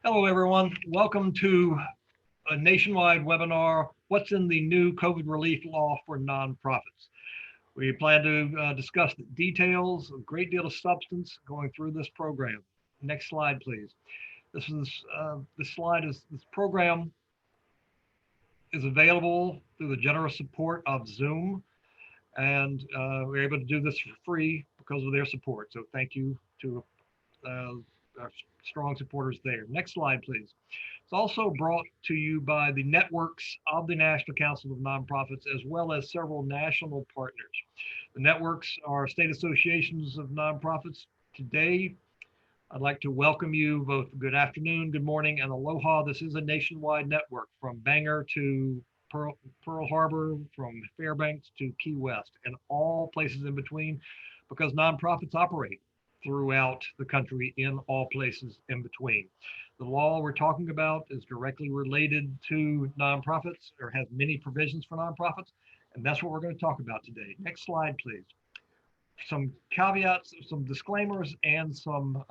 Hello, everyone. Welcome to a nationwide webinar, What's in the New COVID Relief Law for Nonprofits? We plan to discuss the details, a great deal of substance going through this program. Next slide, please. This program is available through the generous support of Zoom, and we're able to do this for free because of their support. So thank you to our strong supporters there. Next slide, please. It's also brought to you by the networks of the National Council of Nonprofits, as well as several national partners. The networks are state associations of nonprofits. Today, I'd like to welcome you both good afternoon, good morning, and aloha. This is a nationwide network from Bangor to Pearl Harbor, from Fairbanks to Key West, and all places in between, because nonprofits operate throughout the country in all places in between. The law we're talking about is directly related to nonprofits, or has many provisions for nonprofits, and that's what we're going to talk about today. Next slide, please. Some caveats, some disclaimers, and some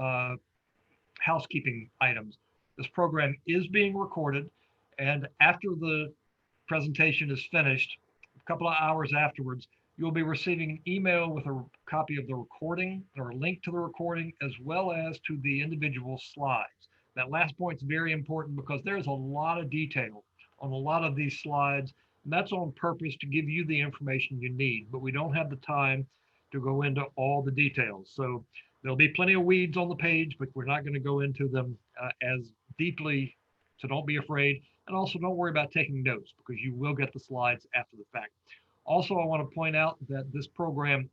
housekeeping items. This program is being recorded, and after the presentation is finished, a couple of hours afterwards, you'll be receiving an email with a copy of the recording or a link to the recording, as well as to the individual slides. That last point is very important because there's a lot of detail on a lot of these slides, and that's on purpose to give you the information you need, but we don't have the time to go into all the details. So there'll be plenty of weeds on the page, but we're not going to go into them as deeply, so don't be afraid. And also don't worry about taking notes, because you will get the slides after the fact. Also, I want to point out that this program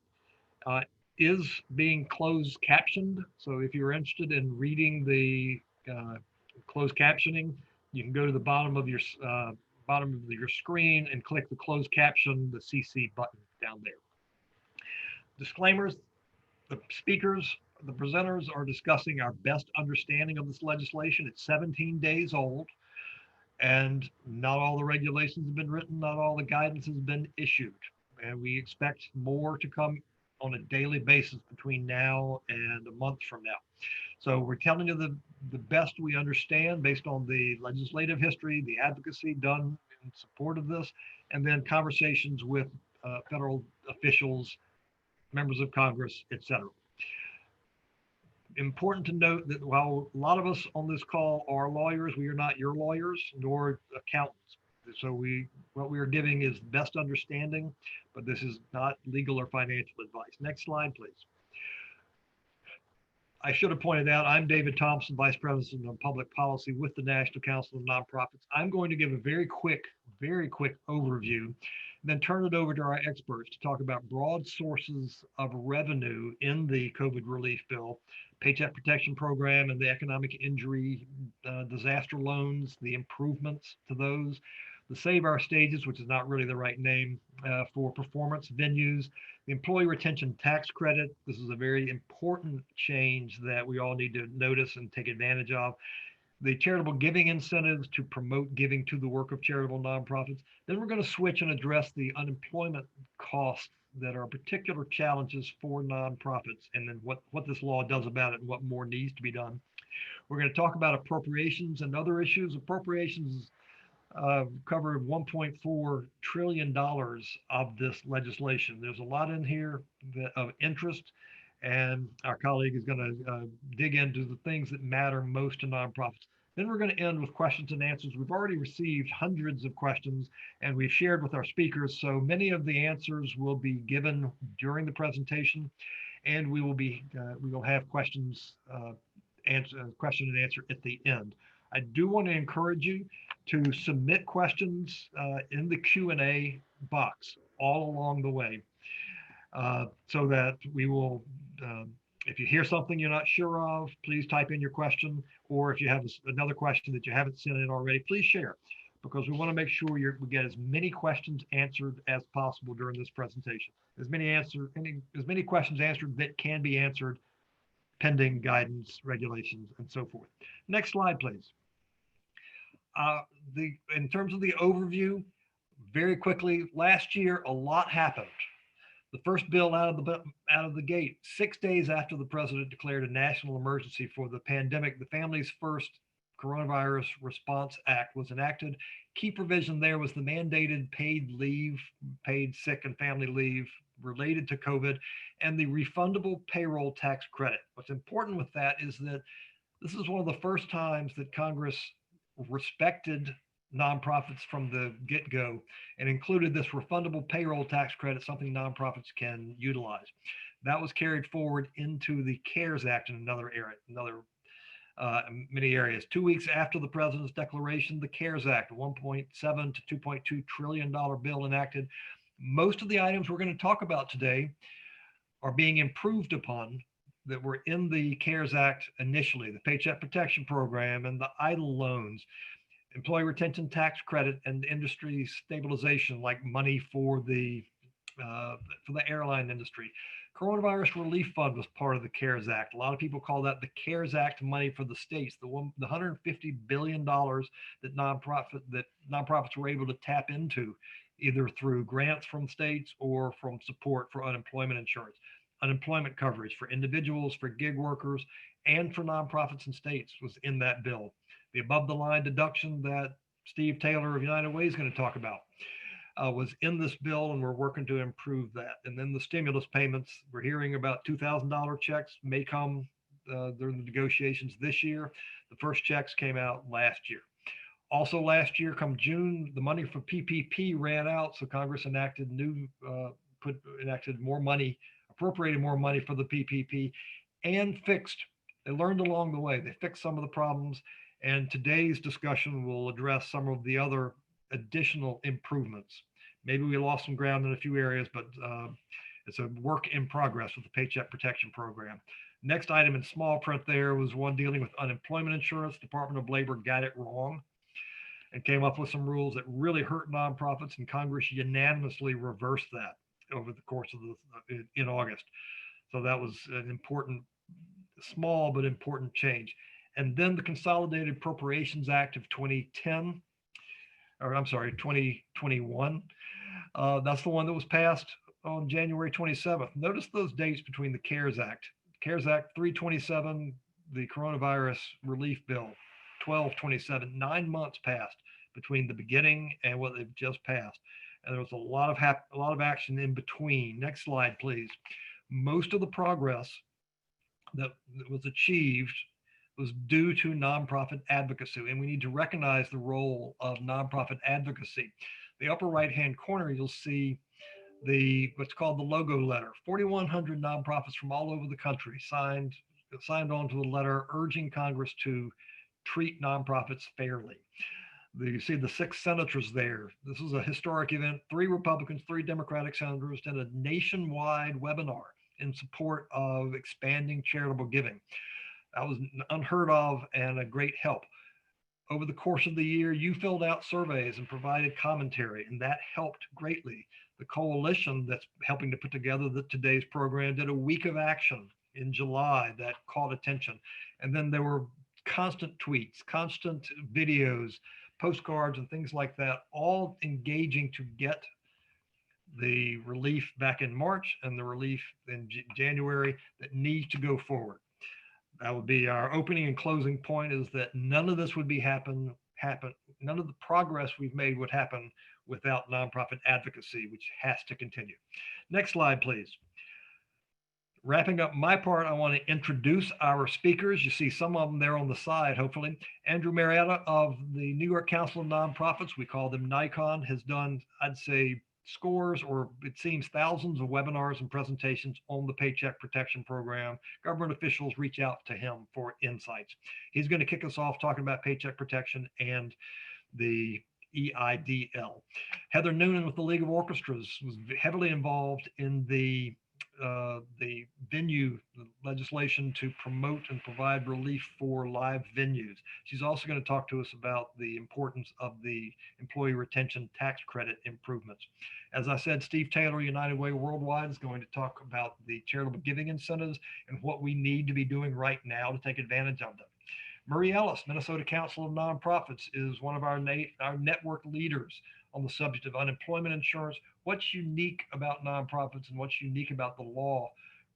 is being closed captioned. So if you're interested in reading the closed captioning, you can go to the bottom of your screen and click the closed caption, the CC button down there. Disclaimers: the speakers, the presenters are discussing our best understanding of this legislation. It's 17 days old, and not all the regulations have been written, not all the guidance has been issued, and we expect more to come on a daily basis between now and a month from now. So we're telling you the best we understand based on the legislative history, the advocacy done in support of this, and then conversations with federal officials, members of Congress, etc. Important to note that while a lot of us on this call are lawyers, we are not your lawyers nor accountants. So what we are giving is best understanding, but this is not legal or financial advice. Next slide, please. I should have pointed out, I'm David Thompson, Vice President of Public Policy with the National Council of Nonprofits. I'm going to give a very quick overview, and then turn it over to our experts to talk about broad sources of revenue in the COVID relief bill, Paycheck Protection Program and the economic injury disaster loans, the improvements to those, the Save Our Stages, which is not really the right name, for performance venues, the Employee Retention Tax Credit. This is a very important change that we all need to notice and take advantage of. The charitable giving incentives to promote giving to the work of charitable nonprofits. Then we're going to switch and address the unemployment costs that are particular challenges for nonprofits, and then what this law does about it and what more needs to be done. We're going to talk about appropriations and other issues. Appropriations cover $1.4 trillion of this legislation. There's a lot in here of interest, and our colleague is going to dig into the things that matter most to nonprofits. Then we're going to end with questions and answers. We've already received hundreds of questions, and we've shared with our speakers, so many of the answers will be given during the presentation, and we will have questions, question and answer at the end. I do want to encourage you to submit questions in the Q&A box all along the way, so that we will, if you hear something you're not sure of, please type in your question, or if you have another question that you haven't sent in already, please share, because we want to make sure we get as many questions answered as possible during this presentation. As many questions answered that can be answered pending guidance, regulations, and so forth. Next slide, please. In terms of the overview, very quickly, last year a lot happened. The first bill out of the gate, 6 days after the president declared a national emergency for the pandemic, the Families First Coronavirus Response Act was enacted. Key provision there was the mandated paid leave, paid sick and family leave related to COVID, and the refundable payroll tax credit. What's important with that is that this is one of the first times that Congress respected nonprofits from the get-go and included this refundable payroll tax credit, something nonprofits can utilize. That was carried forward into the CARES Act in another area, many areas. 2 weeks after the president's declaration, the CARES Act, $1.7 to $2.2 trillion bill enacted. Most of the items we're going to talk about today are being improved upon that were in the CARES Act initially, the Paycheck Protection Program and the EIDL loans, employee retention tax credit, and industry stabilization, like money for the airline industry. Coronavirus Relief Fund was part of the CARES Act. A lot of people call that the CARES Act money for the states, the $150 billion that nonprofits were able to tap into, either through grants from states or from support for unemployment insurance, unemployment coverage for individuals, for gig workers, and for nonprofits and states was in that bill. The above the line deduction that Steve Taylor of United Way is going to talk about was in this bill, and we're working to improve that. And then the stimulus payments, we're hearing about $2,000 checks may come during the negotiations this year. The first checks came out last year. Also last year, come June, the money for PPP ran out, so Congress enacted more money, appropriated more money for the PPP, and they learned along the way. They fixed some of the problems, and today's discussion will address some of the other additional improvements. Maybe we lost some ground in a few areas, but it's a work in progress with the Paycheck Protection Program. Next item in small print there was one dealing with unemployment insurance. Department of Labor got it wrong and came up with some rules that really hurt nonprofits, and Congress unanimously reversed that over the course of in August. So that was an important, small but important change. And then the Consolidated Appropriations Act of 2021. That's the one that was passed on January 27th. Notice those dates between the CARES Act. CARES Act 327, the Coronavirus Relief Bill 1227. 9 months passed between the beginning and what they've just passed, and there was a lot of action in between. Next slide, please. Most of the progress that was achieved was due to nonprofit advocacy, and we need to recognize the role of nonprofit advocacy. The upper right-hand corner, you'll see what's called the logo letter. 4,100 nonprofits from all over the country signed on to the letter urging Congress to treat nonprofits fairly. You see the 6 senators there. This was a historic event. 3 Republicans, 3 Democratic senators did a nationwide webinar in support of expanding charitable giving. That was unheard of and a great help. Over the course of the year, you filled out surveys and provided commentary, and that helped greatly. The coalition that's helping to put together today's program did a week of action in July that caught attention. And then there were constant tweets, constant videos, postcards, and things like that, all engaging to get the relief back in March and the relief in January that needs to go forward. That would be our opening and closing point, is that none of this would happen. None of the progress we've made would happen without nonprofit advocacy, which has to continue. Next slide, please. Wrapping up my part, I want to introduce our speakers. You see some of them there on the side, hopefully. Andrew Marietta of the New York Council of Nonprofits, we call them NYCON, has done, I'd say, scores, or it seems thousands of webinars and presentations on the Paycheck Protection Program. Government officials reach out to him for insights. He's going to kick us off talking about paycheck protection and the EIDL. Heather Noonan with the League of Orchestras was heavily involved in the venue legislation to promote and provide relief for live venues. She's also going to talk to us about the importance of the employee retention tax credit improvements. As I said, Steve Taylor, United Way Worldwide, is going to talk about the charitable giving incentives and what we need to be doing right now to take advantage of them. Marie Ellis, Minnesota Council of Nonprofits, is one of our network leaders on the subject of unemployment insurance, what's unique about nonprofits and what's unique about the law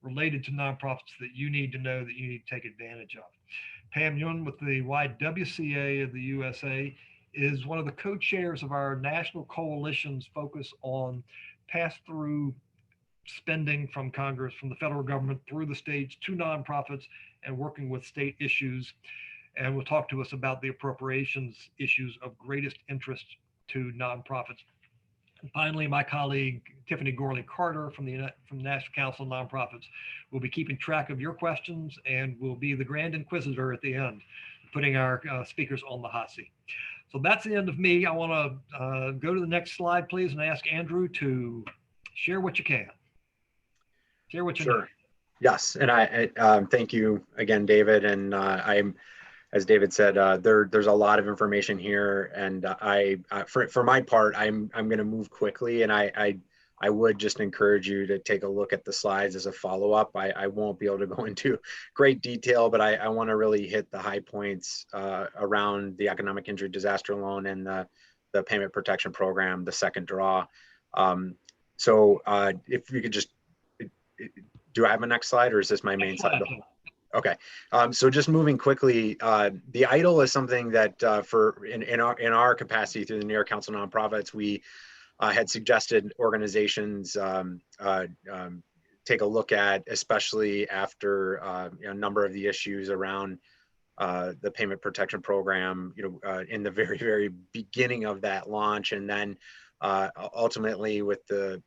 related to nonprofits that you need to know, that you need to take advantage of. Pam Yun with the YWCA of the USA is one of the co-chairs of our national coalition's focus on pass-through spending from Congress, from the federal government through the states to nonprofits, and working with state issues. And will talk to us about the appropriations issues of greatest interest to nonprofits. And finally, my colleague Tiffany Gorley Carter from the National Council of Nonprofits will be keeping track of your questions and will be the grand inquisitor at the end, putting our speakers on the hot seat. So that's the end of me. I want to go to the next slide, please, and ask Andrew to share what you can. Share what you know. Sure. Yes, and I thank you again, David. And I'm, as David said, there's a lot of information here, and for my part, I'm going to move quickly, and I would just encourage you to take a look at the slides as a follow-up. I won't be able to go into great detail, but I want to really hit the high points around the economic injury disaster loan and the payment protection program, the second draw. So if you could just, do I have a next slide, or is this my main slide? Okay, so just moving quickly, the EIDL is something that in our capacity through the New York Council of Nonprofits, we had suggested organizations take a look at, especially after a number of the issues around the payment protection program, in the very, very beginning of that launch, and then ultimately with the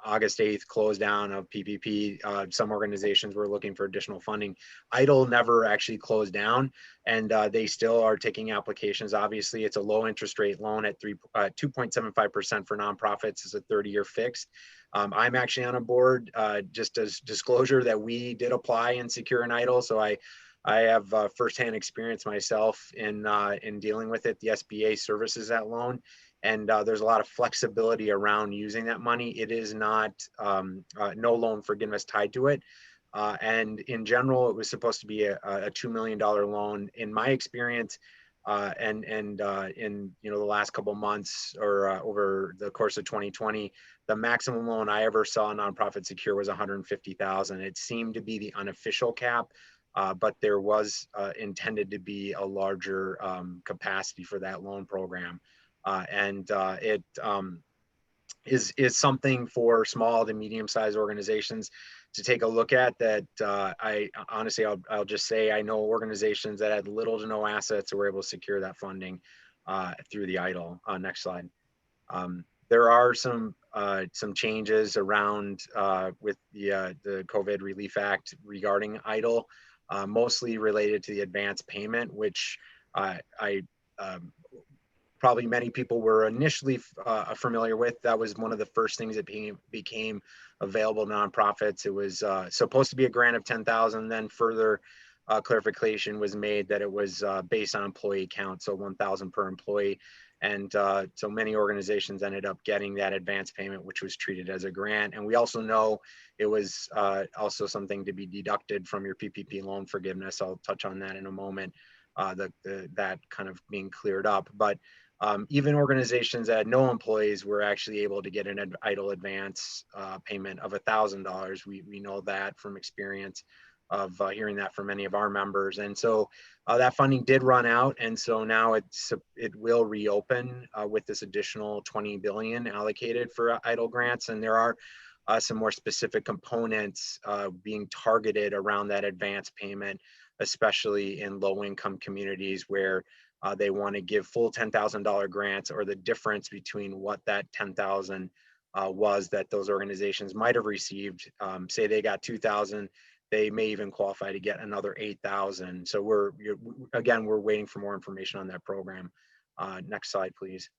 August 8th close down of PPP, some organizations were looking for additional funding. EIDL never actually closed down, and they still are taking applications. Obviously, it's a low interest rate loan at 2.75% for nonprofits. It's a 30-year fixed. I'm actually on a board, just as disclosure, that we did apply and secure an EIDL. So I have firsthand experience myself in dealing with it. The SBA services that loan. And there's a lot of flexibility around using that money. It is not no loan forgiveness tied to it. And in general, it was supposed to be a $2 million loan. In my experience, and in the last couple of months or over the course of 2020, the maximum loan I ever saw a nonprofit secure was $150,000. It seemed to be the unofficial cap, but there was intended to be a larger capacity for that loan program. It is something for small to medium-sized organizations to take a look at. That I honestly, I'll just say, I know organizations that had little to no assets were able to secure that funding through the EIDL. Next slide. There are some changes around with the COVID Relief Act regarding EIDL, mostly related to the advance payment, which probably many people were initially familiar with. That was one of the first things that became available to nonprofits. It was supposed to be a grant of $10,000. Then further clarification was made that it was based on employee count, so 1,000 per employee. And so many organizations ended up getting that advance payment, which was treated as a grant. And we also know it was also something to be deducted from your PPP loan forgiveness. I'll touch on that in a moment, that kind of being cleared up. But even organizations that had no employees were actually able to get an EIDL advance payment of $1,000. We know that from experience of hearing that from many of our members. And so that funding did run out. And so now it will reopen with this additional $20 billion allocated for EIDL grants. And there are some more specific components being targeted around that advance payment, especially in low income communities where they want to give full $10,000 grants, or the difference between what that $10,000 was that those organizations might have received. Say they got $2,000, they may even qualify to get another $8,000. So we're waiting for more information on that program. Next slide, please.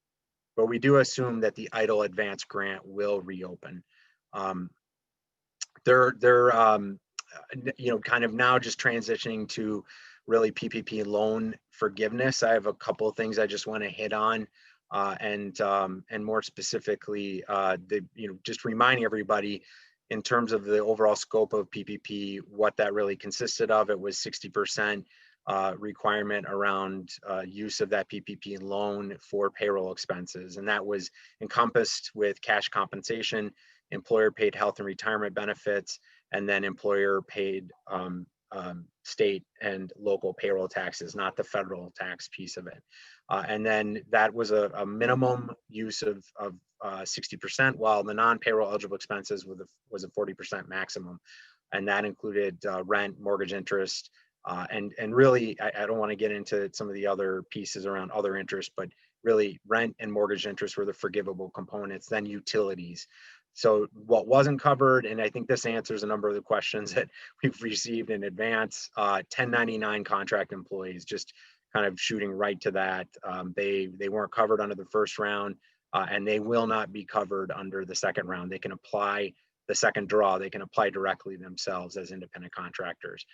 But we do assume that the EIDL advance grant will reopen. They're kind of now just transitioning to really PPP loan forgiveness. I have a couple of things I just want to hit on, and more specifically, just reminding everybody in terms of the overall scope of PPP, what that really consisted of. It was 60% requirement around use of that PPP loan for payroll expenses, and that was encompassed with cash compensation, employer paid health and retirement benefits, and then employer paid state and local payroll taxes, not the federal tax piece of it. And then that was a minimum use of 60%, while the non-payroll eligible expenses was a 40% maximum. And that included rent, mortgage interest, and really, I don't want to get into some of the other pieces around other interest, but really rent and mortgage interest were the forgivable components, then utilities. So what wasn't covered, and I think this answers a number of the questions that we've received in advance, 1099 contract employees, just kind of shooting right to that. They weren't covered under the first round, and they will not be covered under the second round. They can apply the second draw, they can apply directly themselves as independent contractors.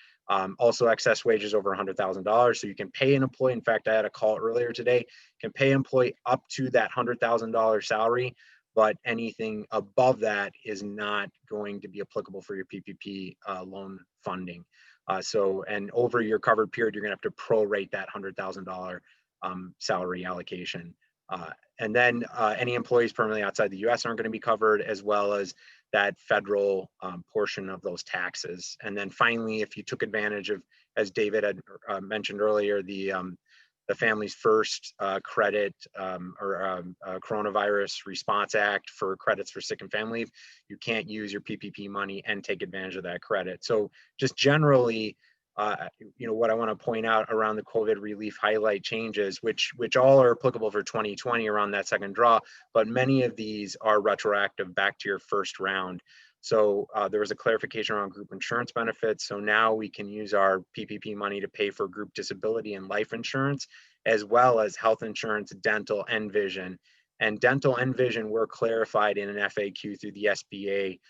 Also excess wages over $100,000. So you can pay an employee. In fact, I had a call earlier today, can pay an employee up to that $100,000 salary, but anything above that is not going to be applicable for your PPP loan funding. And over your covered period, you're gonna have to prorate that $100,000 salary allocation. And then any employees permanently outside the US aren't gonna be covered, as well as that federal portion of those taxes. And then finally, if you took advantage of, as David had mentioned earlier, the Families First credit or Coronavirus Response Act for credits for sick and family leave, you can't use your PPP money and take advantage of that credit. So just generally, what I want to point out around the COVID relief highlight changes, which all are applicable for 2020 around that second draw, but many of these are retroactive back to your first round. So there was a clarification around group insurance benefits. So now we can use our PPP money to pay for group disability and life insurance, as well as health insurance, dental, and vision. And dental and vision were clarified in an FAQ through the SBA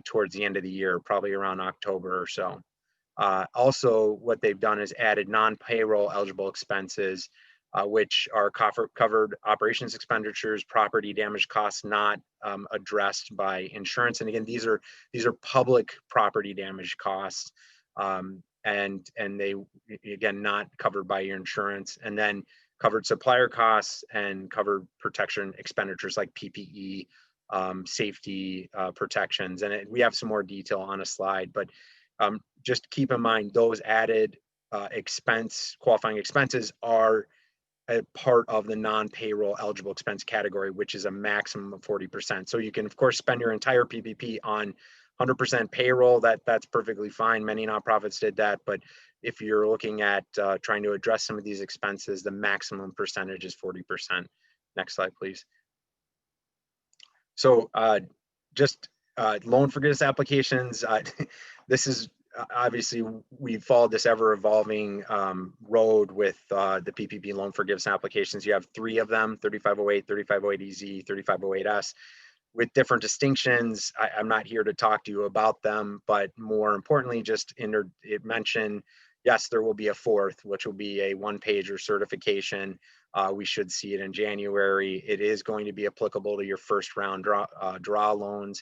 towards the end of the year, probably around October or so. Also, what they've done is added non-payroll eligible expenses, which are covered operations expenditures, property damage costs not addressed by insurance. And again, these are public property damage costs, and they, again, not covered by your insurance. And then covered supplier costs and covered protection expenditures like PPE, safety protections. And we have some more detail on a slide, but just keep in mind those added qualifying expenses are a part of the non-payroll eligible expense category, which is a maximum of 40%. So you can, of course, spend your entire PPP on 100% payroll. That's perfectly fine. Many nonprofits did that, but if you're looking at trying to address some of these expenses, the maximum percentage is 40%. Next slide, please. So just loan forgiveness applications. This is obviously, we've followed this ever evolving road with the PPP loan forgiveness applications. You have 3 of them: 3508, 3508EZ, 3508S, with different distinctions. I'm not here to talk to you about them, but more importantly, it mentioned, yes, there will be a 4th, which will be a 1-pager certification. We should see it in January. It is going to be applicable to your first round draw loans,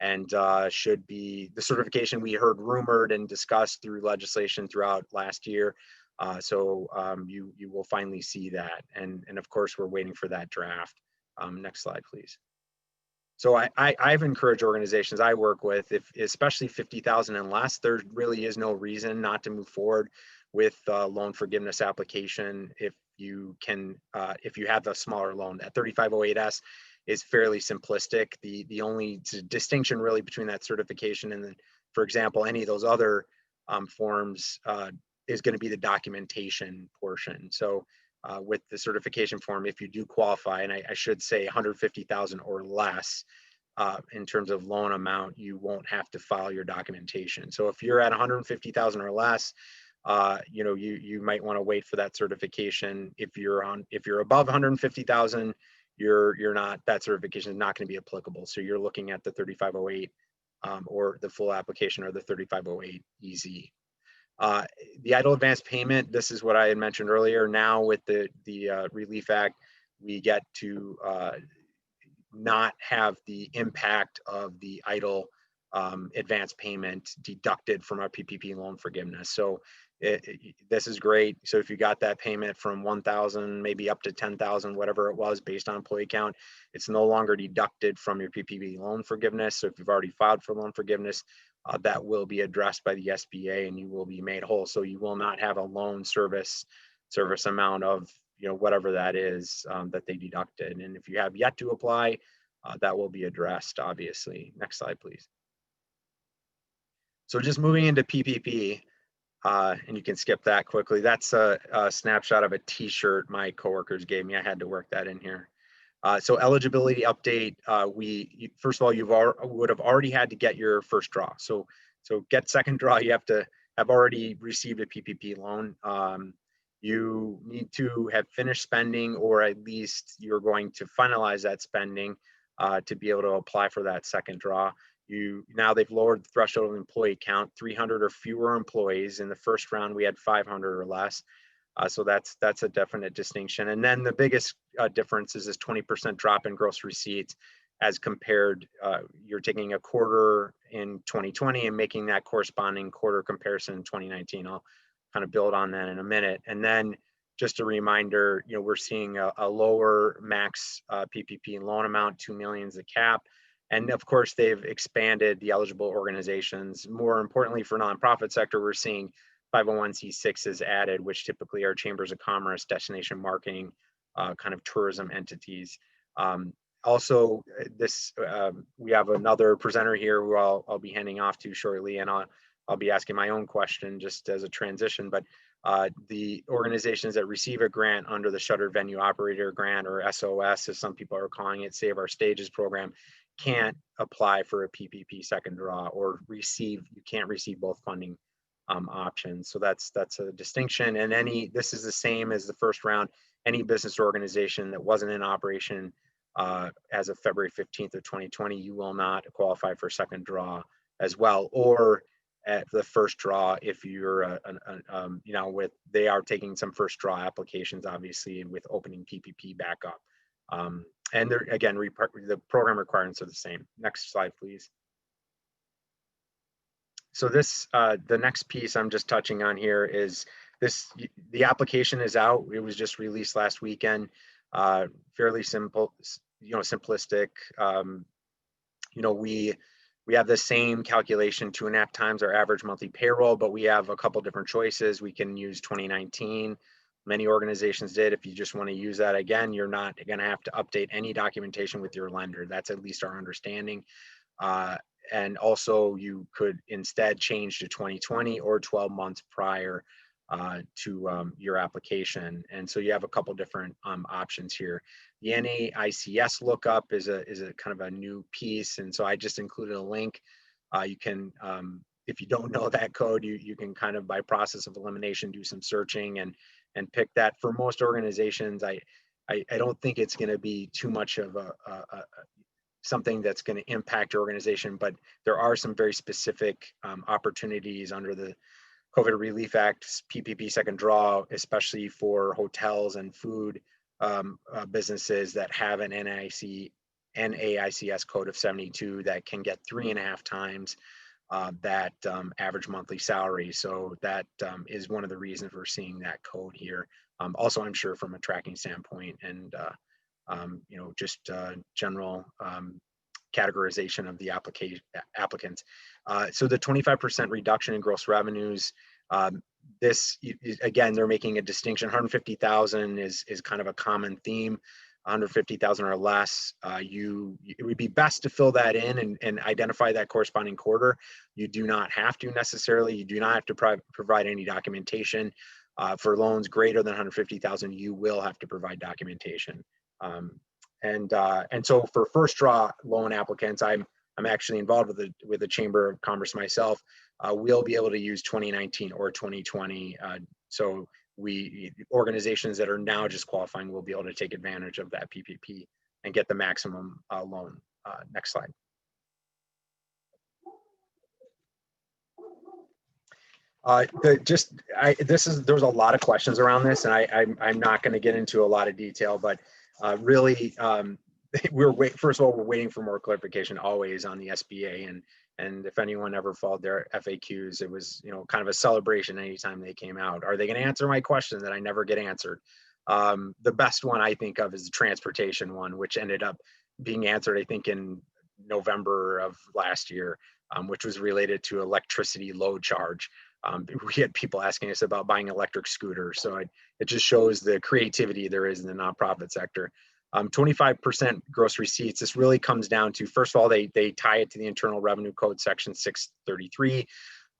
and should be the certification we heard rumored and discussed through legislation throughout last year. So you will finally see that. And of course, we're waiting for that draft. Next slide, please. So I've encouraged organizations I work with, especially 50,000 and less, there really is no reason not to move forward with loan forgiveness application if you have a smaller loan. That 3508S is fairly simplistic. The only distinction really between that certification and, for example, any of those other forms is going to be the documentation portion. So with the certification form, if you do qualify, and I should say 150,000 or less in terms of loan amount, you won't have to file your documentation. So if you're at 150,000 or less, you might want to wait for that certification. If you're above 150,000, that certification is not going to be applicable. So you're looking at the 3508 or the full application, or the 3508 EZ. The idle advance payment, this is what I had mentioned earlier. Now with the Relief Act, we get to not have the impact of the idle advance payment deducted from our PPP loan forgiveness. So this is great. So if you got that payment from 1,000, maybe up to 10,000, whatever it was based on employee count, it's no longer deducted from your PPP loan forgiveness. So if you've already filed for loan forgiveness, that will be addressed by the SBA, and you will be made whole. So you will not have a loan service amount of, whatever that is, that they deducted. And if you have yet to apply, that will be addressed, obviously. Next slide, please. So just moving into PPP, and you can skip that quickly. That's a snapshot of a t-shirt my coworkers gave me. I had to work that in here. So eligibility update, first of all, would have already had to get your first draw. So get second draw, you have to have already received a PPP loan. You need to have finished spending, or at least you're going to finalize that spending to be able to apply for that second draw. Now they've lowered the threshold of employee count, 300 or fewer employees. In the first round, we had 500 or less. So that's a definite distinction. And then the biggest difference is this 20% drop in gross receipts as compared, you're taking a quarter in 2020 and making that corresponding quarter comparison in 2019. I'll kind of build on that in a minute. And then just a reminder, we're seeing a lower max PPP loan amount, 2 million is the cap. And of course, they've expanded the eligible organizations. More importantly, for nonprofit sector, we're seeing 501c6s added, which typically are chambers of commerce, destination marketing, kind of tourism entities. Also, we have another presenter here who I'll be handing off to shortly, and I'll be asking my own question just as a transition. But the organizations that receive a grant under the Shuttered Venue Operator Grant, or SOS, as some people are calling it, Save Our Stages program, can't apply for a PPP second draw, or you can't receive both funding options. So that's a distinction. And this is the same as the first round. Any business organization that wasn't in operation as of February 15th of 2020, you will not qualify for second draw as well, or at the first draw if you're they are taking some first draw applications, obviously, with opening PPP back up. And they're, again, the program requirements are the same. Next slide, please. So the next piece I'm just touching on here is the application is out. It was just released last weekend. Fairly simple, simplistic. We have the same calculation, 2.5 times our average monthly payroll, but we have a couple different choices. We can use 2019. Many organizations did. If you just want to use that again, you're not going to have to update any documentation with your lender. That's at least our understanding. And also, you could instead change to 2020 or 12 months prior to your application. And so you have a couple different options here. The NAICS lookup is a kind of a new piece, and so I just included a link. You can, if you don't know that code, you can kind of, by process of elimination, do some searching and pick that. For most organizations, I don't think it's going to be too much of something that's going to impact your organization, but there are some very specific opportunities under the COVID Relief Act, PPP second draw, especially for hotels and food businesses that have an NAICS code of 72 that can get 3.5 times that average monthly salary. So that is one of the reasons we're seeing that code here. Also, I'm sure from a tracking standpoint and just general categorization of the applicants. So the 25% reduction in gross revenues, this, again, they're making a distinction. 150,000 is kind of a common theme. 150,000 or less, it would be best to fill that in and identify that corresponding quarter. You do not have to necessarily. You do not have to provide any documentation. For loans greater than 150,000, you will have to provide documentation. And so for first draw loan applicants, I'm actually involved with the Chamber of Commerce myself. We'll be able to use 2019 or 2020. So organizations that are now just qualifying will be able to take advantage of that PPP and get the maximum loan. Next slide. There's a lot of questions around this, and I'm not going to get into a lot of detail, but really, first of all, we're waiting for more clarification always on the SBA, and if anyone ever followed their FAQs, it was kind of a celebration anytime they came out. Are they going to answer my question that I never get answered? The best one I think of is the transportation one, which ended up being answered, I think, in November of last year. which was related to electricity load charge. We had people asking us about buying electric scooters. So it just shows the creativity there is in the nonprofit sector. 25% gross receipts. This really comes down to, first of all, they tie it to the Internal Revenue Code section 633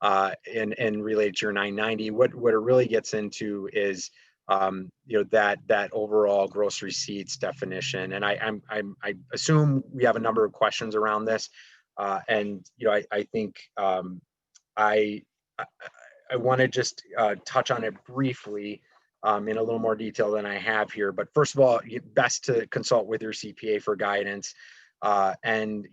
and related to your 990. What it really gets into is that overall gross receipts definition. And I assume we have a number of questions around this. And I think I want to just touch on it briefly in a little more detail than I have here. But first of all, best to consult with your CPA for guidance. And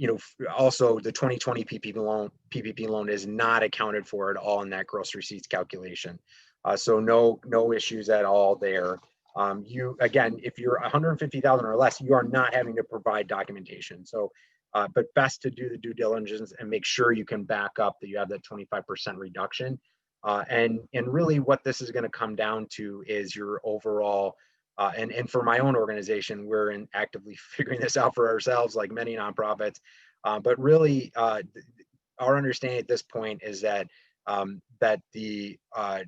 also the 2020 PPP loan is not accounted for at all in that gross receipts calculation. So no issues at all there. Again, if you're 150,000 or less, you are not having to provide documentation. So, but best to do the due diligence and make sure you can back up that you have that 25% reduction. And really what this is going to come down to is your overall, and for my own organization, we're actively figuring this out for ourselves, like many nonprofits. But really, our understanding at this point is that the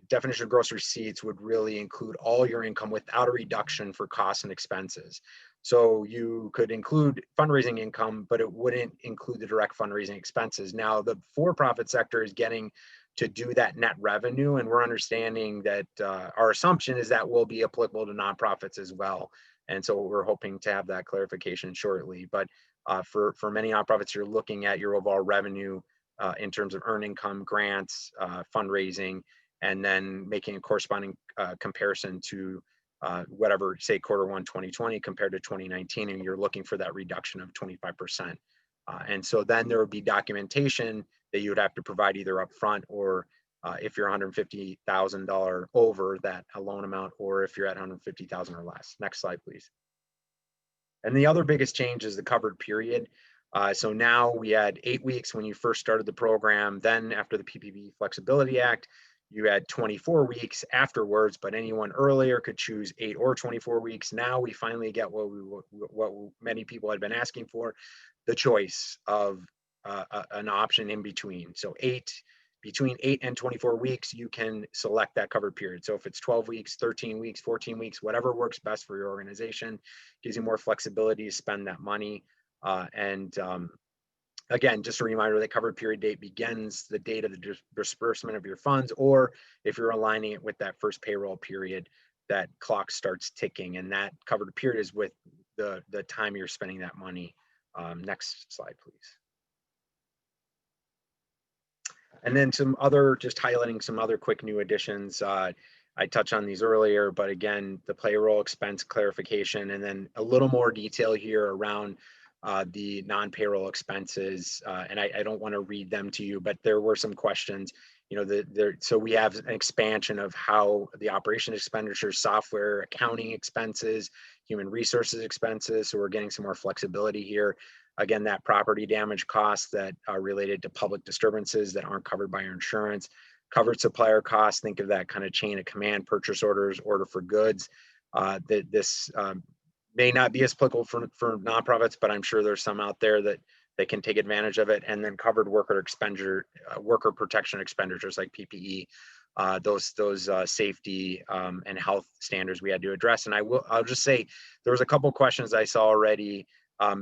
definition of gross receipts would really include all your income without a reduction for costs and expenses. So you could include fundraising income, but it wouldn't include the direct fundraising expenses. Now, the for-profit sector is getting to do that net revenue, and we're understanding that our assumption is that will be applicable to nonprofits as well. And so we're hoping to have that clarification shortly. But for many nonprofits, you're looking at your overall revenue in terms of earned income, grants, fundraising, and then making a corresponding comparison to whatever, say, Q1 2020 compared to 2019, and you're looking for that reduction of 25%. And so then there would be documentation that you would have to provide either upfront or if you're $150,000 over that loan amount, or if you're at 150,000 or less. Next slide, please. And the other biggest change is the covered period. So now we had 8 weeks when you first started the program. Then after the PPP Flexibility Act, you had 24 weeks afterwards, but anyone earlier could choose 8 or 24 weeks. Now we finally get what many people had been asking for, the choice of an option in between. So between 8 and 24 weeks, you can select that covered period. So if it's 12 weeks, 13 weeks, 14 weeks, whatever works best for your organization, gives you more flexibility to spend that money. Again, just a reminder, that covered period date begins the date of the disbursement of your funds, or if you're aligning it with that first payroll period, that clock starts ticking, and that covered period is with the time you're spending that money. Next slide, please. And then just highlighting some other quick new additions. I touched on these earlier, but again, the payroll expense clarification, and then a little more detail here around the non-payroll expenses. And I don't want to read them to you, but there were some questions. So we have an expansion of how the operation expenditures, software, accounting expenses, human resources expenses. So we're getting some more flexibility here. Again, that property damage costs that are related to public disturbances that aren't covered by your insurance. Covered supplier costs, think of that kind of chain of command, purchase orders, order for goods. This may not be as applicable for nonprofits, but I'm sure there's some out there that they can take advantage of it. And then covered worker protection expenditures like PPE, those safety and health standards we had to address. And I'll just say there was a couple questions I saw already.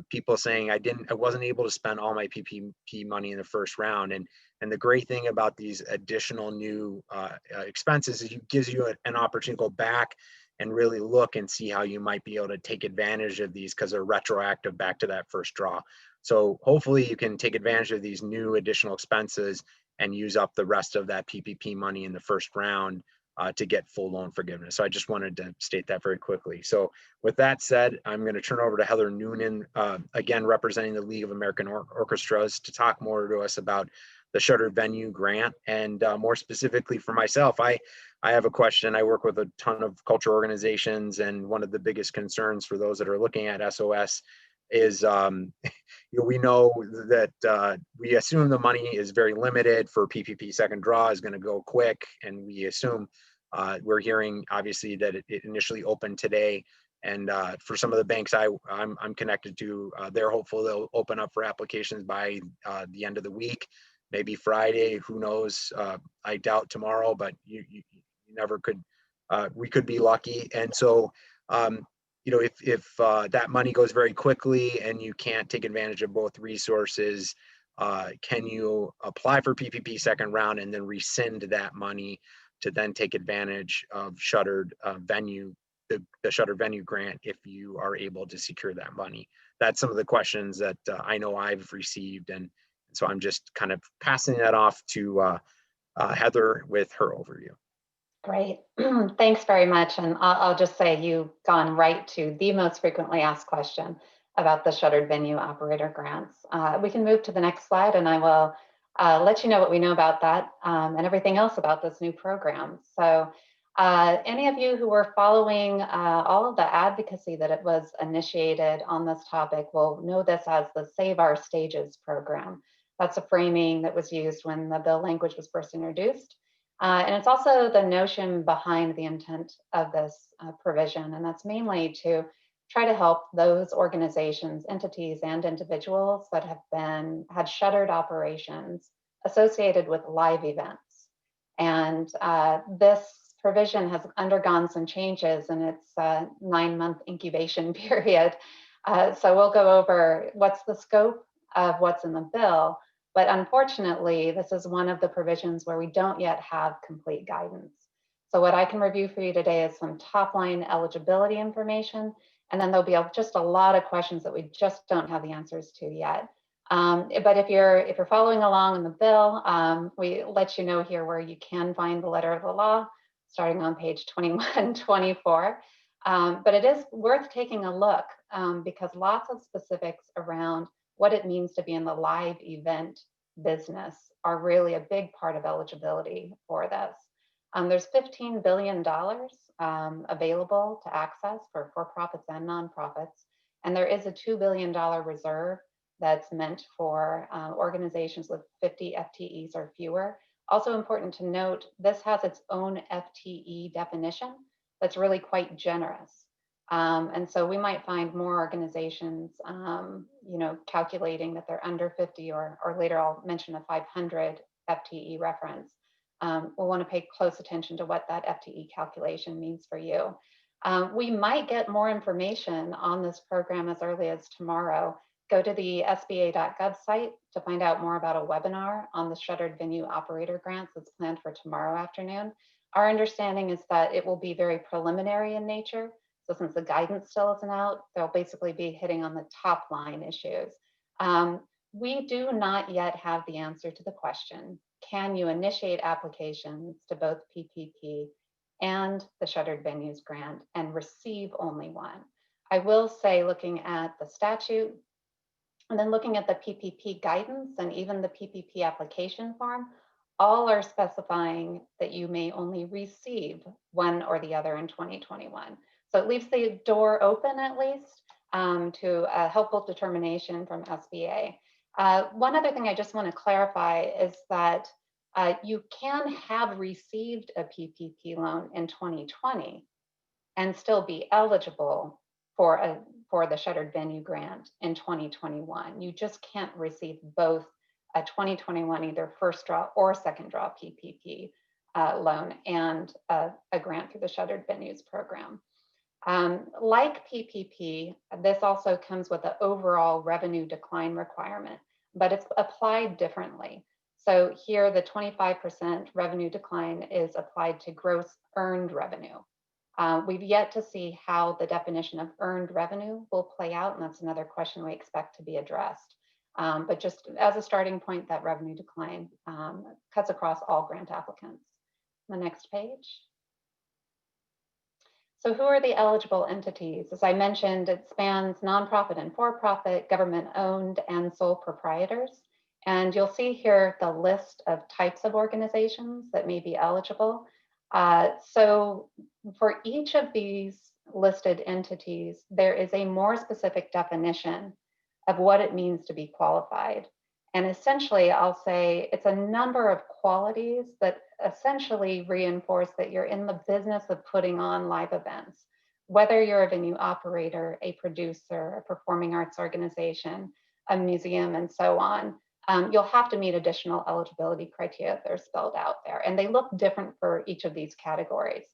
People saying I wasn't able to spend all my PPP money in the first round. And the great thing about these additional new expenses is it gives you an opportunity to go back and really look and see how you might be able to take advantage of these, because they're retroactive back to that first draw. So hopefully you can take advantage of these new additional expenses and use up the rest of that PPP money in the first round to get full loan forgiveness. So I just wanted to state that very quickly. So with that said, I'm going to turn over to Heather Noonan, again, representing the League of American Orchestras, to talk more to us about the Shuttered Venue Grant. And more specifically for myself, I have a question. I work with a ton of culture organizations, and one of the biggest concerns for those that are looking at SOS is, we know that we assume the money is very limited for PPP second draw is going to go quick. And we assume we're hearing obviously that it initially opened today. And for some of the banks I'm connected to, they're hopeful they'll open up for applications by the end of the week. maybe Friday, who knows? I doubt tomorrow, but you never could. We could be lucky. And so, if that money goes very quickly and you can't take advantage of both resources, can you apply for PPP second round and then rescind that money to then take advantage of Shuttered venue, the Shuttered venue grant, if you are able to secure that money? That's some of the questions that I know I've received, and so I'm just kind of passing that off to Heather with her overview. Great. Thanks very much. And I'll just say you've gone right to the most frequently asked question about the Shuttered venue operator grants. We can move to the next slide, and I will let you know what we know about that and everything else about this new program. So any of you who were following all of the advocacy that it was initiated on this topic will know this as the Save Our Stages program. That's a framing that was used when the bill language was first introduced. And it's also the notion behind the intent of this provision, and that's mainly to try to help those organizations, entities, and individuals that have had shuttered operations associated with live events. And this provision has undergone some changes in its 9-month incubation period. So we'll go over what's the scope of what's in the bill. But unfortunately, this is one of the provisions where we don't yet have complete guidance. So what I can review for you today is some top line eligibility information, and then there'll be just a lot of questions that we just don't have the answers to yet. But if you're following along in the bill, we let you know here where you can find the letter of the law, starting on page 21, 24. But it is worth taking a look because lots of specifics around what it means to be in the live event business are really a big part of eligibility for this. There's $15 billion available to access for for-profits and nonprofits, and there is a $2 billion reserve that's meant for organizations with 50 FTEs or fewer. Also important to note, this has its own FTE definition that's really quite generous. And so we might find more organizations, calculating that they're under 50, or later I'll mention a 500 FTE reference. We'll want to pay close attention to what that FTE calculation means for you. We might get more information on this program as early as tomorrow. Go to the sba.gov site to find out more about a webinar on the Shuttered venue operator grants that's planned for tomorrow afternoon. Our understanding is that it will be very preliminary in nature. So since the guidance still isn't out, they'll basically be hitting on the top line issues. We do not yet have the answer to the question, can you initiate applications to both PPP and the Shuttered Venues grant and receive only one? I will say, looking at the statute and then looking at the PPP guidance and even the PPP application form, all are specifying that you may only receive one or the other in 2021. So it leaves the door open, at least, to a helpful determination from SBA. One other thing I just want to clarify is that you can have received a PPP loan in 2020 and still be eligible for the Shuttered Venue grant in 2021. You just can't receive both a 2021 either first draw or second draw PPP loan and a grant through the Shuttered Venues program. Like PPP, this also comes with an overall revenue decline requirement, but it's applied differently. So here, the 25% revenue decline is applied to gross earned revenue. We've yet to see how the definition of earned revenue will play out, and that's another question we expect to be addressed. But just as a starting point, that revenue decline cuts across all grant applicants. The next page. So who are the eligible entities? As I mentioned, it spans nonprofit and for-profit, government-owned, and sole proprietors. And you'll see here the list of types of organizations that may be eligible. So for each of these listed entities, there is a more specific definition of what it means to be qualified. And essentially, I'll say it's a number of qualities that essentially reinforce that you're in the business of putting on live events. Whether you're a venue operator, a producer, a performing arts organization, a museum, and so on, you'll have to meet additional eligibility criteria that are spelled out there. And they look different for each of these categories.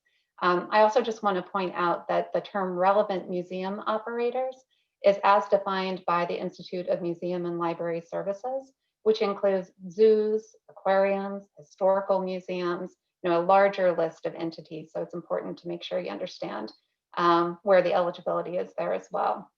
I also just want to point out that the term relevant museum operators is as defined by the Institute of Museum and Library Services, which includes zoos, aquariums, historical museums, a larger list of entities. So it's important to make sure you understand where the eligibility is there as well.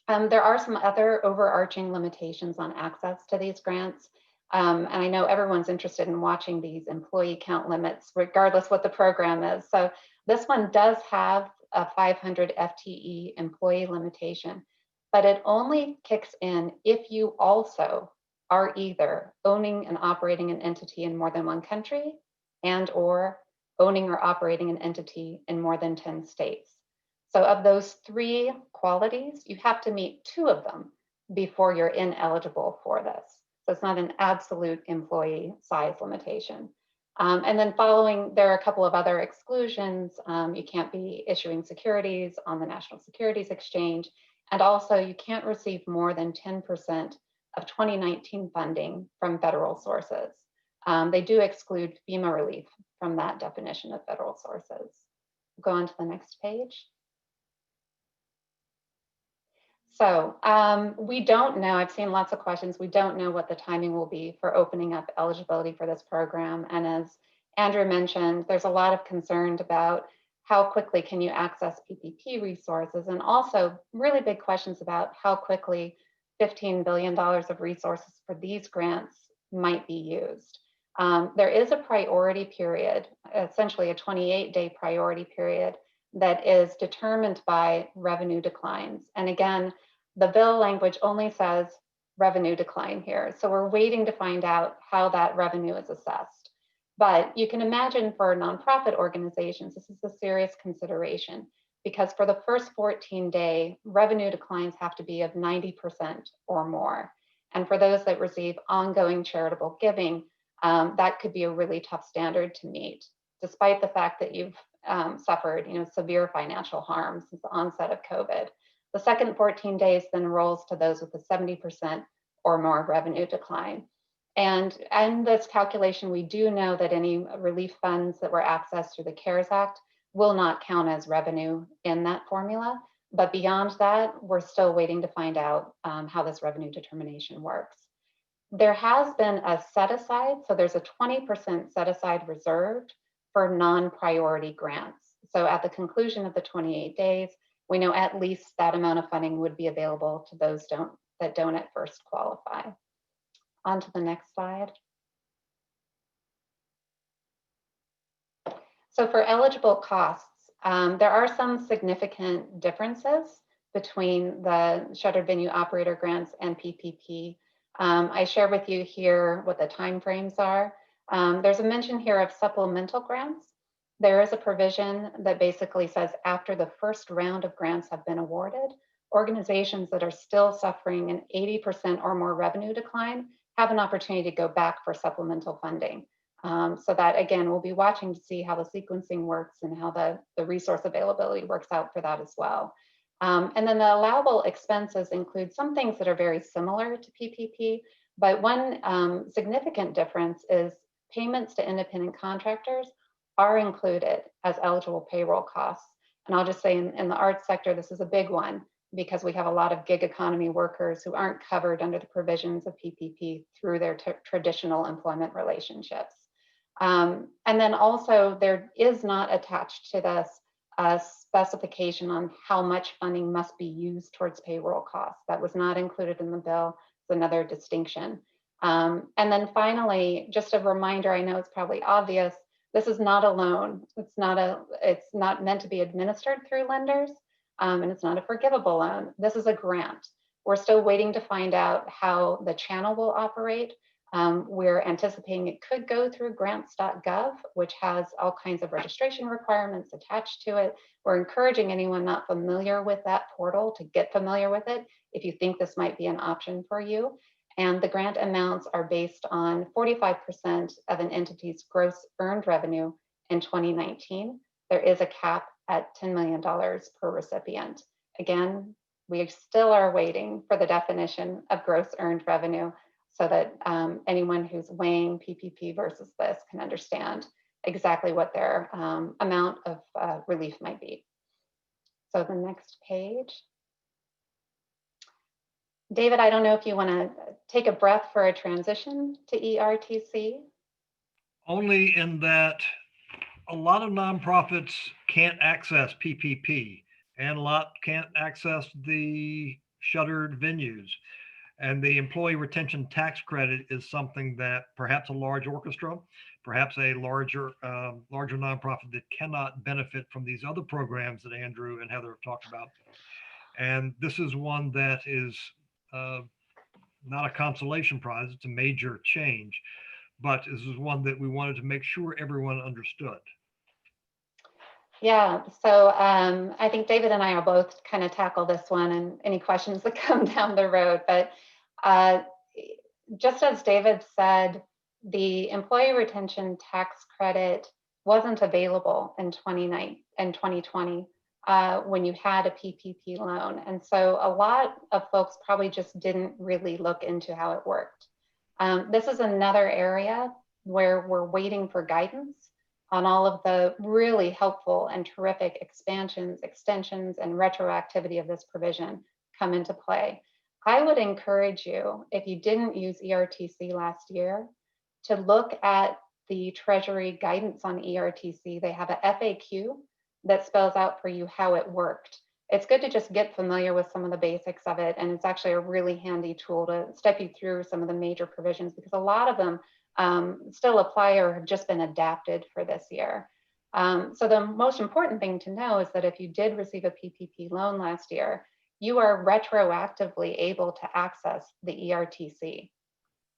There are some other overarching limitations on access to these grants. And I know everyone's interested in watching these employee count limits, regardless what the program is. So this one does have a 500 FTE employee limitation, but it only kicks in if you also are either owning and operating an entity in more than one country and or owning or operating an entity in more than 10 states. So of those 3 qualities, you have to meet 2 of them before you're ineligible for this. So it's not an absolute employee size limitation. And then following, there are a couple of other exclusions. You can't be issuing securities on the National Securities Exchange. And also you can't receive more than 10% of 2019 funding from federal sources. They do exclude FEMA relief from that definition of federal sources. Go on to the next page. So we don't know, I've seen lots of questions, we don't know what the timing will be for opening up eligibility for this program. And as Andrew mentioned, there's a lot of concern about how quickly can you access PPP resources, and also really big questions about how quickly $15 billion of resources for these grants might be used. There is a priority period, essentially a 28-day priority period that is determined by revenue declines. And again, the bill language only says revenue decline here. So we're waiting to find out how that revenue is assessed. But you can imagine for nonprofit organizations, this is a serious consideration, because for the first 14-day, revenue declines have to be of 90% or more. And for those that receive ongoing charitable giving, that could be a really tough standard to meet, despite the fact that you've suffered severe financial harm since the onset of COVID. The second 14 days then rolls to those with a 70% or more revenue decline. And in this calculation, we do know that any relief funds that were accessed through the CARES Act will not count as revenue in that formula. But beyond that, we're still waiting to find out how this revenue determination works. There has been a set aside, so there's a 20% set aside reserved for non-priority grants. So at the conclusion of the 28 days, we know at least that amount of funding would be available to those that don't at first qualify. On to the next slide. So for eligible costs, there are some significant differences between the Shuttered Venue Operator grants and PPP. I share with you here what the timeframes are. There's a mention here of supplemental grants. There is a provision that basically says after the first round of grants have been awarded, organizations that are still suffering an 80% or more revenue decline have an opportunity to go back for supplemental funding. So that, again, we'll be watching to see how the sequencing works and how the resource availability works out for that as well. And then the allowable expenses include some things that are very similar to PPP, but one significant difference is payments to independent contractors are included as eligible payroll costs. And I'll just say in the arts sector, this is a big one because we have a lot of gig economy workers who aren't covered under the provisions of PPP through their traditional employment relationships. And then also there is not attached to this a specification on how much funding must be used towards payroll costs. That was not included in the bill. It's another distinction. And then finally, just a reminder, I know it's probably obvious, this is not a loan. It's not meant to be administered through lenders, and it's not a forgivable loan. This is a grant. We're still waiting to find out how the channel will operate. We're anticipating it could go through grants.gov, which has all kinds of registration requirements attached to it. We're encouraging anyone not familiar with that portal to get familiar with it if you think this might be an option for you. And the grant amounts are based on 45% of an entity's gross earned revenue in 2019. There is a cap at $10 million per recipient. Again, we still are waiting for the definition of gross earned revenue. so that anyone who's weighing PPP versus this can understand exactly what their amount of relief might be. So the next page. David, I don't know if you want to take a breath for a transition to ERTC. Only in that a lot of nonprofits can't access PPP, and a lot can't access the shuttered venues. And the employee retention tax credit is something that perhaps a large orchestra, perhaps a larger nonprofit that cannot benefit from these other programs that Andrew and Heather have talked about. And this is one that is not a consolation prize, it's a major change. But this is one that we wanted to make sure everyone understood. Yeah, so I think David and I will both kind of tackle this one and any questions that come down the road. But just as David said, the employee retention tax credit wasn't available in 2020 when you had a PPP loan. And so a lot of folks probably just didn't really look into how it worked. This is another area where we're waiting for guidance on all of the really helpful and terrific expansions, extensions, and retroactivity of this provision come into play. I would encourage you, if you didn't use ERTC last year, to look at the Treasury guidance on ERTC. They have a FAQ that spells out for you how it worked. It's good to just get familiar with some of the basics of it, and it's actually a really handy tool to step you through some of the major provisions, because a lot of them still apply or have just been adapted for this year. So the most important thing to know is that if you did receive a PPP loan last year, you are retroactively able to access the ERTC.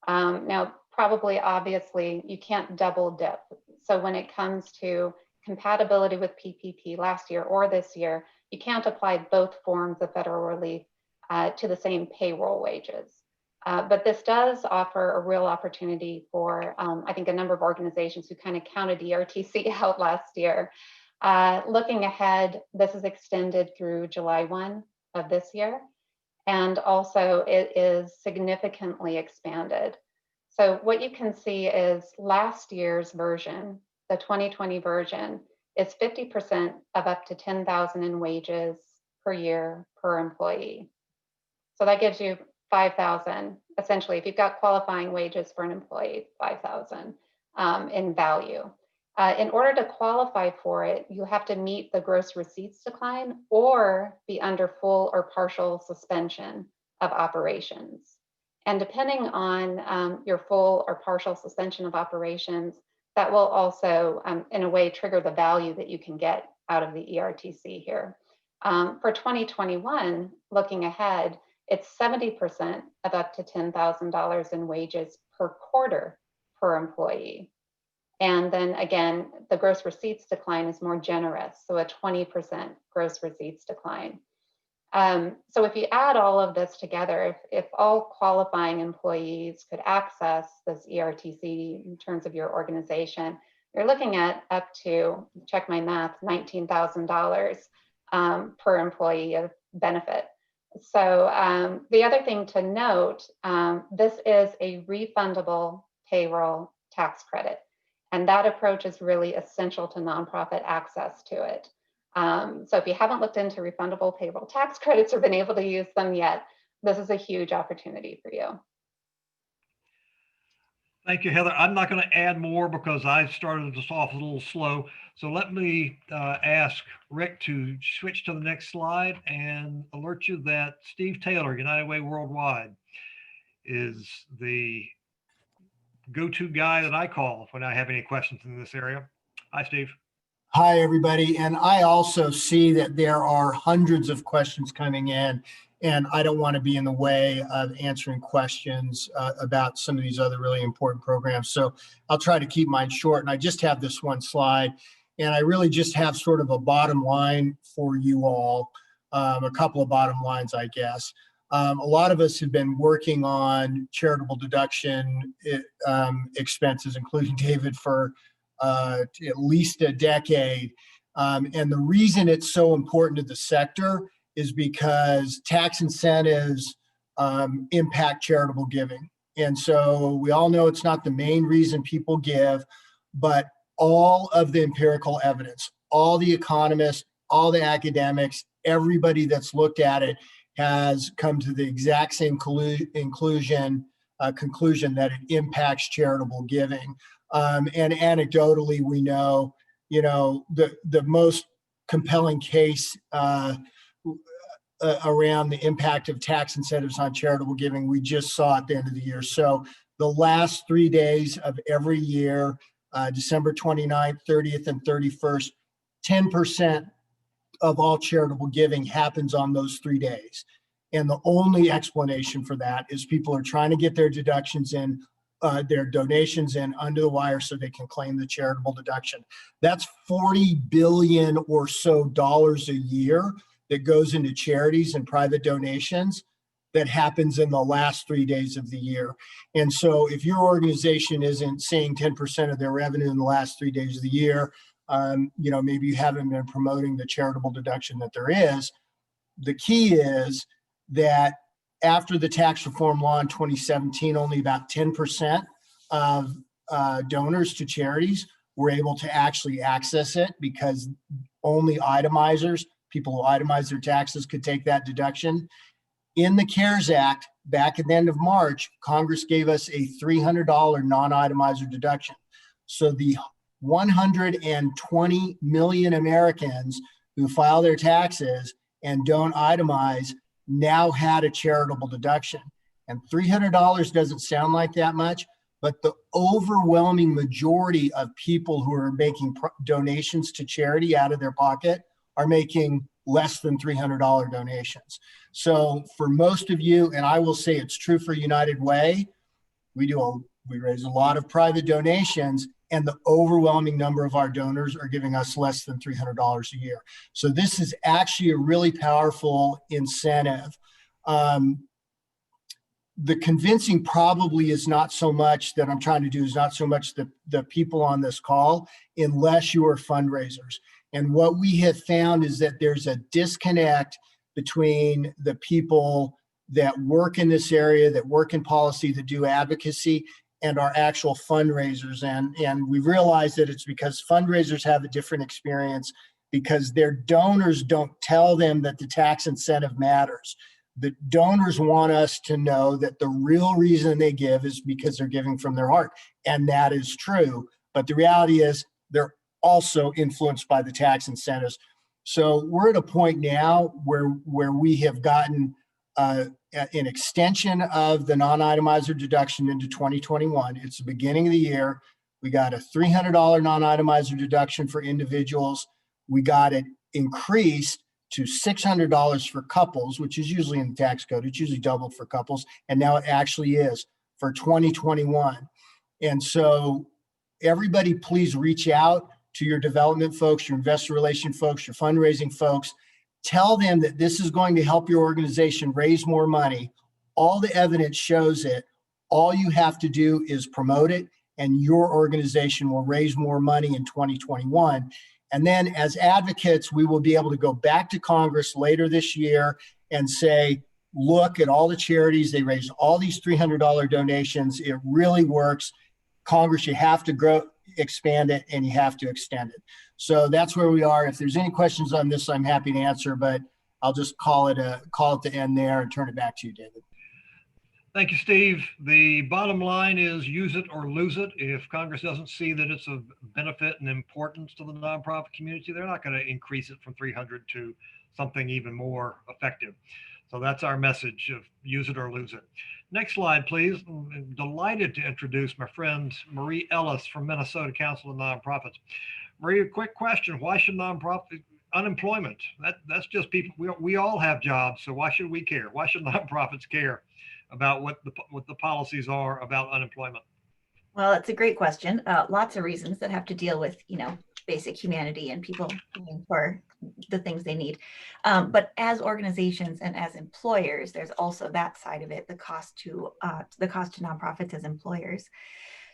Now, probably, obviously, you can't double dip. So when it comes to compatibility with PPP last year or this year, you can't apply both forms of federal relief to the same payroll wages. But this does offer a real opportunity for, I think, a number of organizations who kind of counted ERTC out last year. Looking ahead, this is extended through July 1 of this year. And also it is significantly expanded. So what you can see is last year's version, the 2020 version, is 50% of up to $10,000 in wages per year per employee. So that gives you $5,000, essentially, if you've got qualifying wages for an employee, $5,000 in value. In order to qualify for it, you have to meet the gross receipts decline or be under full or partial suspension of operations. And depending on your full or partial suspension of operations, that will also, in a way, trigger the value that you can get out of the ERTC here. For 2021, looking ahead, it's 70% of up to $10,000 in wages per quarter per employee. And then again, the gross receipts decline is more generous, so a 20% gross receipts decline. So if you add all of this together, if all qualifying employees could access this ERTC in terms of your organization, you're looking at up to, check my math, $19,000 per employee of benefit. So the other thing to note, this is a refundable payroll tax credit. And that approach is really essential to nonprofit access to it. So if you haven't looked into refundable payroll tax credits or been able to use them yet, this is a huge opportunity for you. Thank you, Heather. I'm not going to add more because I started this off a little slow. So let me ask Rick to switch to the next slide and alert you that Steve Taylor, United Way Worldwide, is the go-to guy that I call when I have any questions in this area. Hi, Steve. Hi, everybody. And I also see that there are hundreds of questions coming in, and I don't want to be in the way of answering questions about some of these other really important programs. So I'll try to keep mine short. And I just have this one slide, and I really just have sort of a bottom line for you all, a couple of bottom lines, I guess. A lot of us have been working on charitable deduction expenses, including David, for at least a decade. And the reason it's so important to the sector is because tax incentives impact charitable giving. And so we all know it's not the main reason people give, but all of the empirical evidence, all the economists, all the academics, everybody that's looked at it has come to the exact same conclusion that it impacts charitable giving. And anecdotally, we know, the most compelling case around the impact of tax incentives on charitable giving, we just saw at the end of the year. So the last 3 days of every year, December 29th, 30th, and 31st, 10% of all charitable giving happens on those 3 days. And the only explanation for that is people are trying to get their deductions in, their donations in under the wire so they can claim the charitable deduction. That's $40 billion or so dollars a year that goes into charities and private donations that happens in the last 3 days of the year. And so if your organization isn't seeing 10% of their revenue in the last 3 days of the year, maybe you haven't been promoting the charitable deduction that there is. The key is that after the tax reform law in 2017, only about 10% of donors to charities were able to actually access it because only itemizers, people who itemize their taxes, could take that deduction. In the CARES Act, back at the end of March, Congress gave us a $300 non-itemizer deduction. So the 120 million Americans who file their taxes and don't itemize now had a charitable deduction. And $300 doesn't sound like that much, but the overwhelming majority of people who are making donations to charity out of their pocket are making less than $300 donations. So for most of you, and I will say it's true for United Way, we raise a lot of private donations, and the overwhelming number of our donors are giving us less than $300 a year. So this is actually a really powerful incentive. The convincing probably is not so much that I'm trying to do, is not so much the people on this call, unless you are fundraisers. And what we have found is that there's a disconnect between the people that work in this area, that work in policy, that do advocacy, and our actual fundraisers. And we realize that it's because fundraisers have a different experience because their donors don't tell them that the tax incentive matters. The donors want us to know that the real reason they give is because they're giving from their heart. And that is true. But the reality is they're also influenced by the tax incentives. So we're at a point now where we have gotten an extension of the non-itemizer deduction into 2021. It's the beginning of the year. We got a $300 non-itemizer deduction for individuals. We got it increased to $600 for couples, which is usually in the tax code. It's usually doubled for couples. And now it actually is for 2021. And so everybody, please reach out to your development folks, your investor relation folks, your fundraising folks. Tell them that this is going to help your organization raise more money. All the evidence shows it. All you have to do is promote it, and your organization will raise more money in 2021. And then as advocates, we will be able to go back to Congress later this year and say, look at all the charities. They raised all these $300 donations. It really works. Congress, you have to expand it, and you have to extend it. So that's where we are. If there's any questions on this, I'm happy to answer, but I'll just call it the end there and turn it back to you, David. Thank you, Steve. The bottom line is use it or lose it. If Congress doesn't see that it's of benefit and importance to the nonprofit community, they're not going to increase it from 300 to something even more effective. So that's our message of use it or lose it. Next slide, please. I'm delighted to introduce my friend Marie Ellis from Minnesota Council of Nonprofits. Marie, a quick question. Why should unemployment, that's just people, we all have jobs, so why should we care? Why should nonprofits care about what the policies are about unemployment? Well, it's a great question. Lots of reasons that have to deal with, basic humanity and people paying for the things they need. But as organizations and as employers, there's also that side of it, the cost to nonprofits as employers.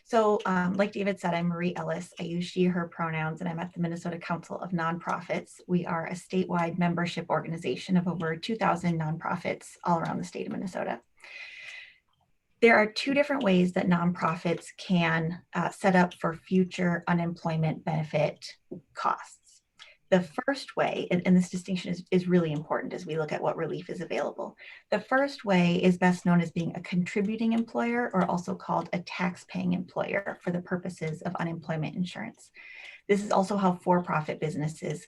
So like David said, I'm Marie Ellis. I use she, her pronouns, and I'm at the Minnesota Council of Nonprofits. We are a statewide membership organization of over 2,000 nonprofits all around the state of Minnesota. There are two different ways that nonprofits can set up for future unemployment benefit costs. The first way, and this distinction is really important as we look at what relief is available. The first way is best known as being a contributing employer, or also called a tax-paying employer for the purposes of unemployment insurance. This is also how for-profit businesses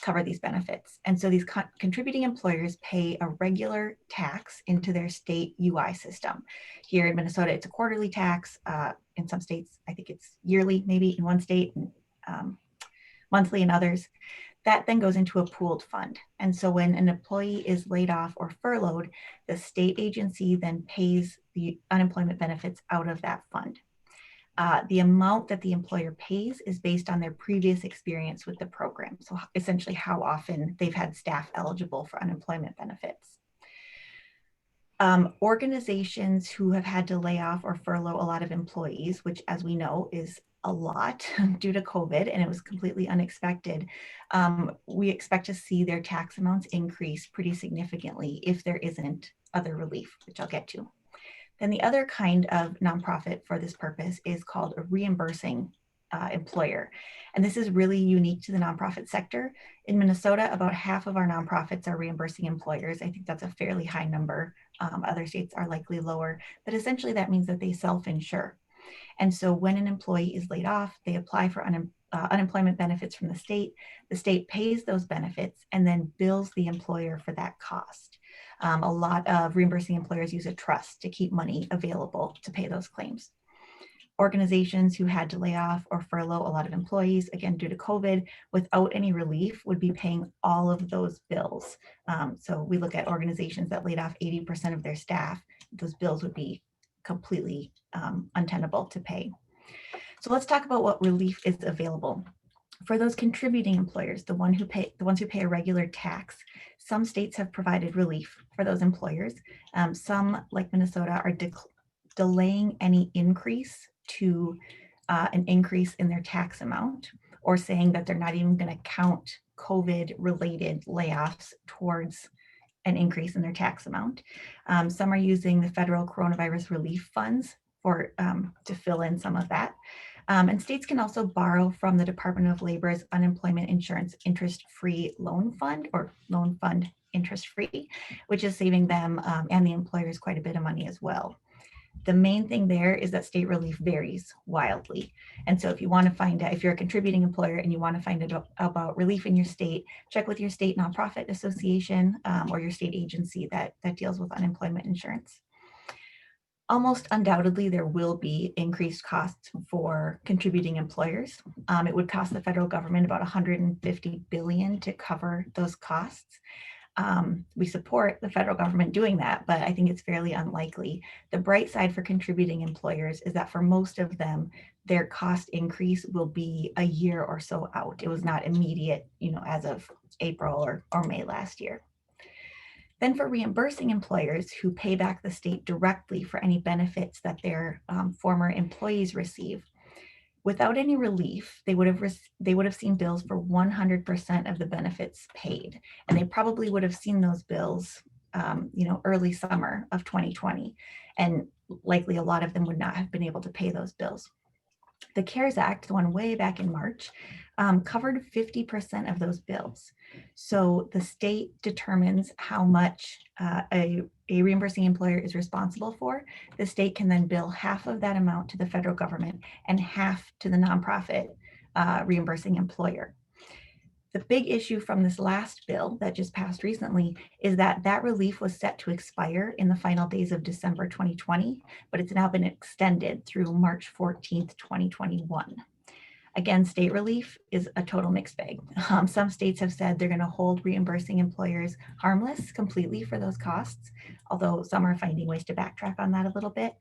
cover these benefits. And so these contributing employers pay a regular tax into their state UI system. Here in Minnesota, it's a quarterly tax. In some states, I think it's yearly, maybe in one state, and monthly in others. That then goes into a pooled fund. And so when an employee is laid off or furloughed, the state agency then pays the unemployment benefits out of that fund. The amount that the employer pays is based on their previous experience with the program. So essentially how often they've had staff eligible for unemployment benefits. Organizations who have had to lay off or furlough a lot of employees, which as we know is a lot due to COVID, and it was completely unexpected, we expect to see their tax amounts increase pretty significantly if there isn't other relief, which I'll get to. Then the other kind of nonprofit for this purpose is called a reimbursing employer. And this is really unique to the nonprofit sector. In Minnesota, about half of our nonprofits are reimbursing employers. I think that's a fairly high number. Other states are likely lower, but essentially that means that they self-insure. And so when an employee is laid off, they apply for unemployment benefits from the state pays those benefits and then bills the employer for that cost. A lot of reimbursing employers use a trust to keep money available to pay those claims. Organizations who had to lay off or furlough a lot of employees, again, due to COVID, without any relief, would be paying all of those bills. So we look at organizations that laid off 80% of their staff, those bills would be completely untenable to pay. So let's talk about what relief is available. For those contributing employers, the ones who pay a regular tax, some states have provided relief for those employers. Some, like Minnesota, are delaying any increase to an increase in their tax amount, or saying that they're not even going to count COVID-related layoffs towards an increase in their tax amount. Some are using the federal coronavirus relief funds to fill in some of that. And states can also borrow from the Department of Labor's Unemployment Insurance Interest-Free Loan Fund, or Loan Fund Interest-Free, which is saving them and the employers quite a bit of money as well. The main thing there is that state relief varies wildly. And so if you want to find out, if you're a contributing employer and you want to find out about relief in your state, check with your state nonprofit association or your state agency that deals with unemployment insurance. Almost undoubtedly, there will be increased costs for contributing employers. It would cost the federal government about $150 billion to cover those costs. We support the federal government doing that, but I think it's fairly unlikely. The bright side for contributing employers is that for most of them, their cost increase will be a year or so out. It was not immediate, as of April or May last year. Then for reimbursing employers who pay back the state directly for any benefits that their former employees receive, without any relief, they would have seen bills for 100% of the benefits paid, and they probably would have seen those bills, early summer of 2020, and likely a lot of them would not have been able to pay those bills. The CARES Act, the one way back in March, covered 50% of those bills. So the state determines how much a reimbursing employer is responsible for. The state can then bill half of that amount to the federal government and half to the nonprofit reimbursing employer. The big issue from this last bill that just passed recently is that relief was set to expire in the final days of December 2020, but it's now been extended through March 14th, 2021. Again, state relief is a total mixed bag. Some states have said they're going to hold reimbursing employers harmless completely for those costs, although some are finding ways to backtrack on that a little bit.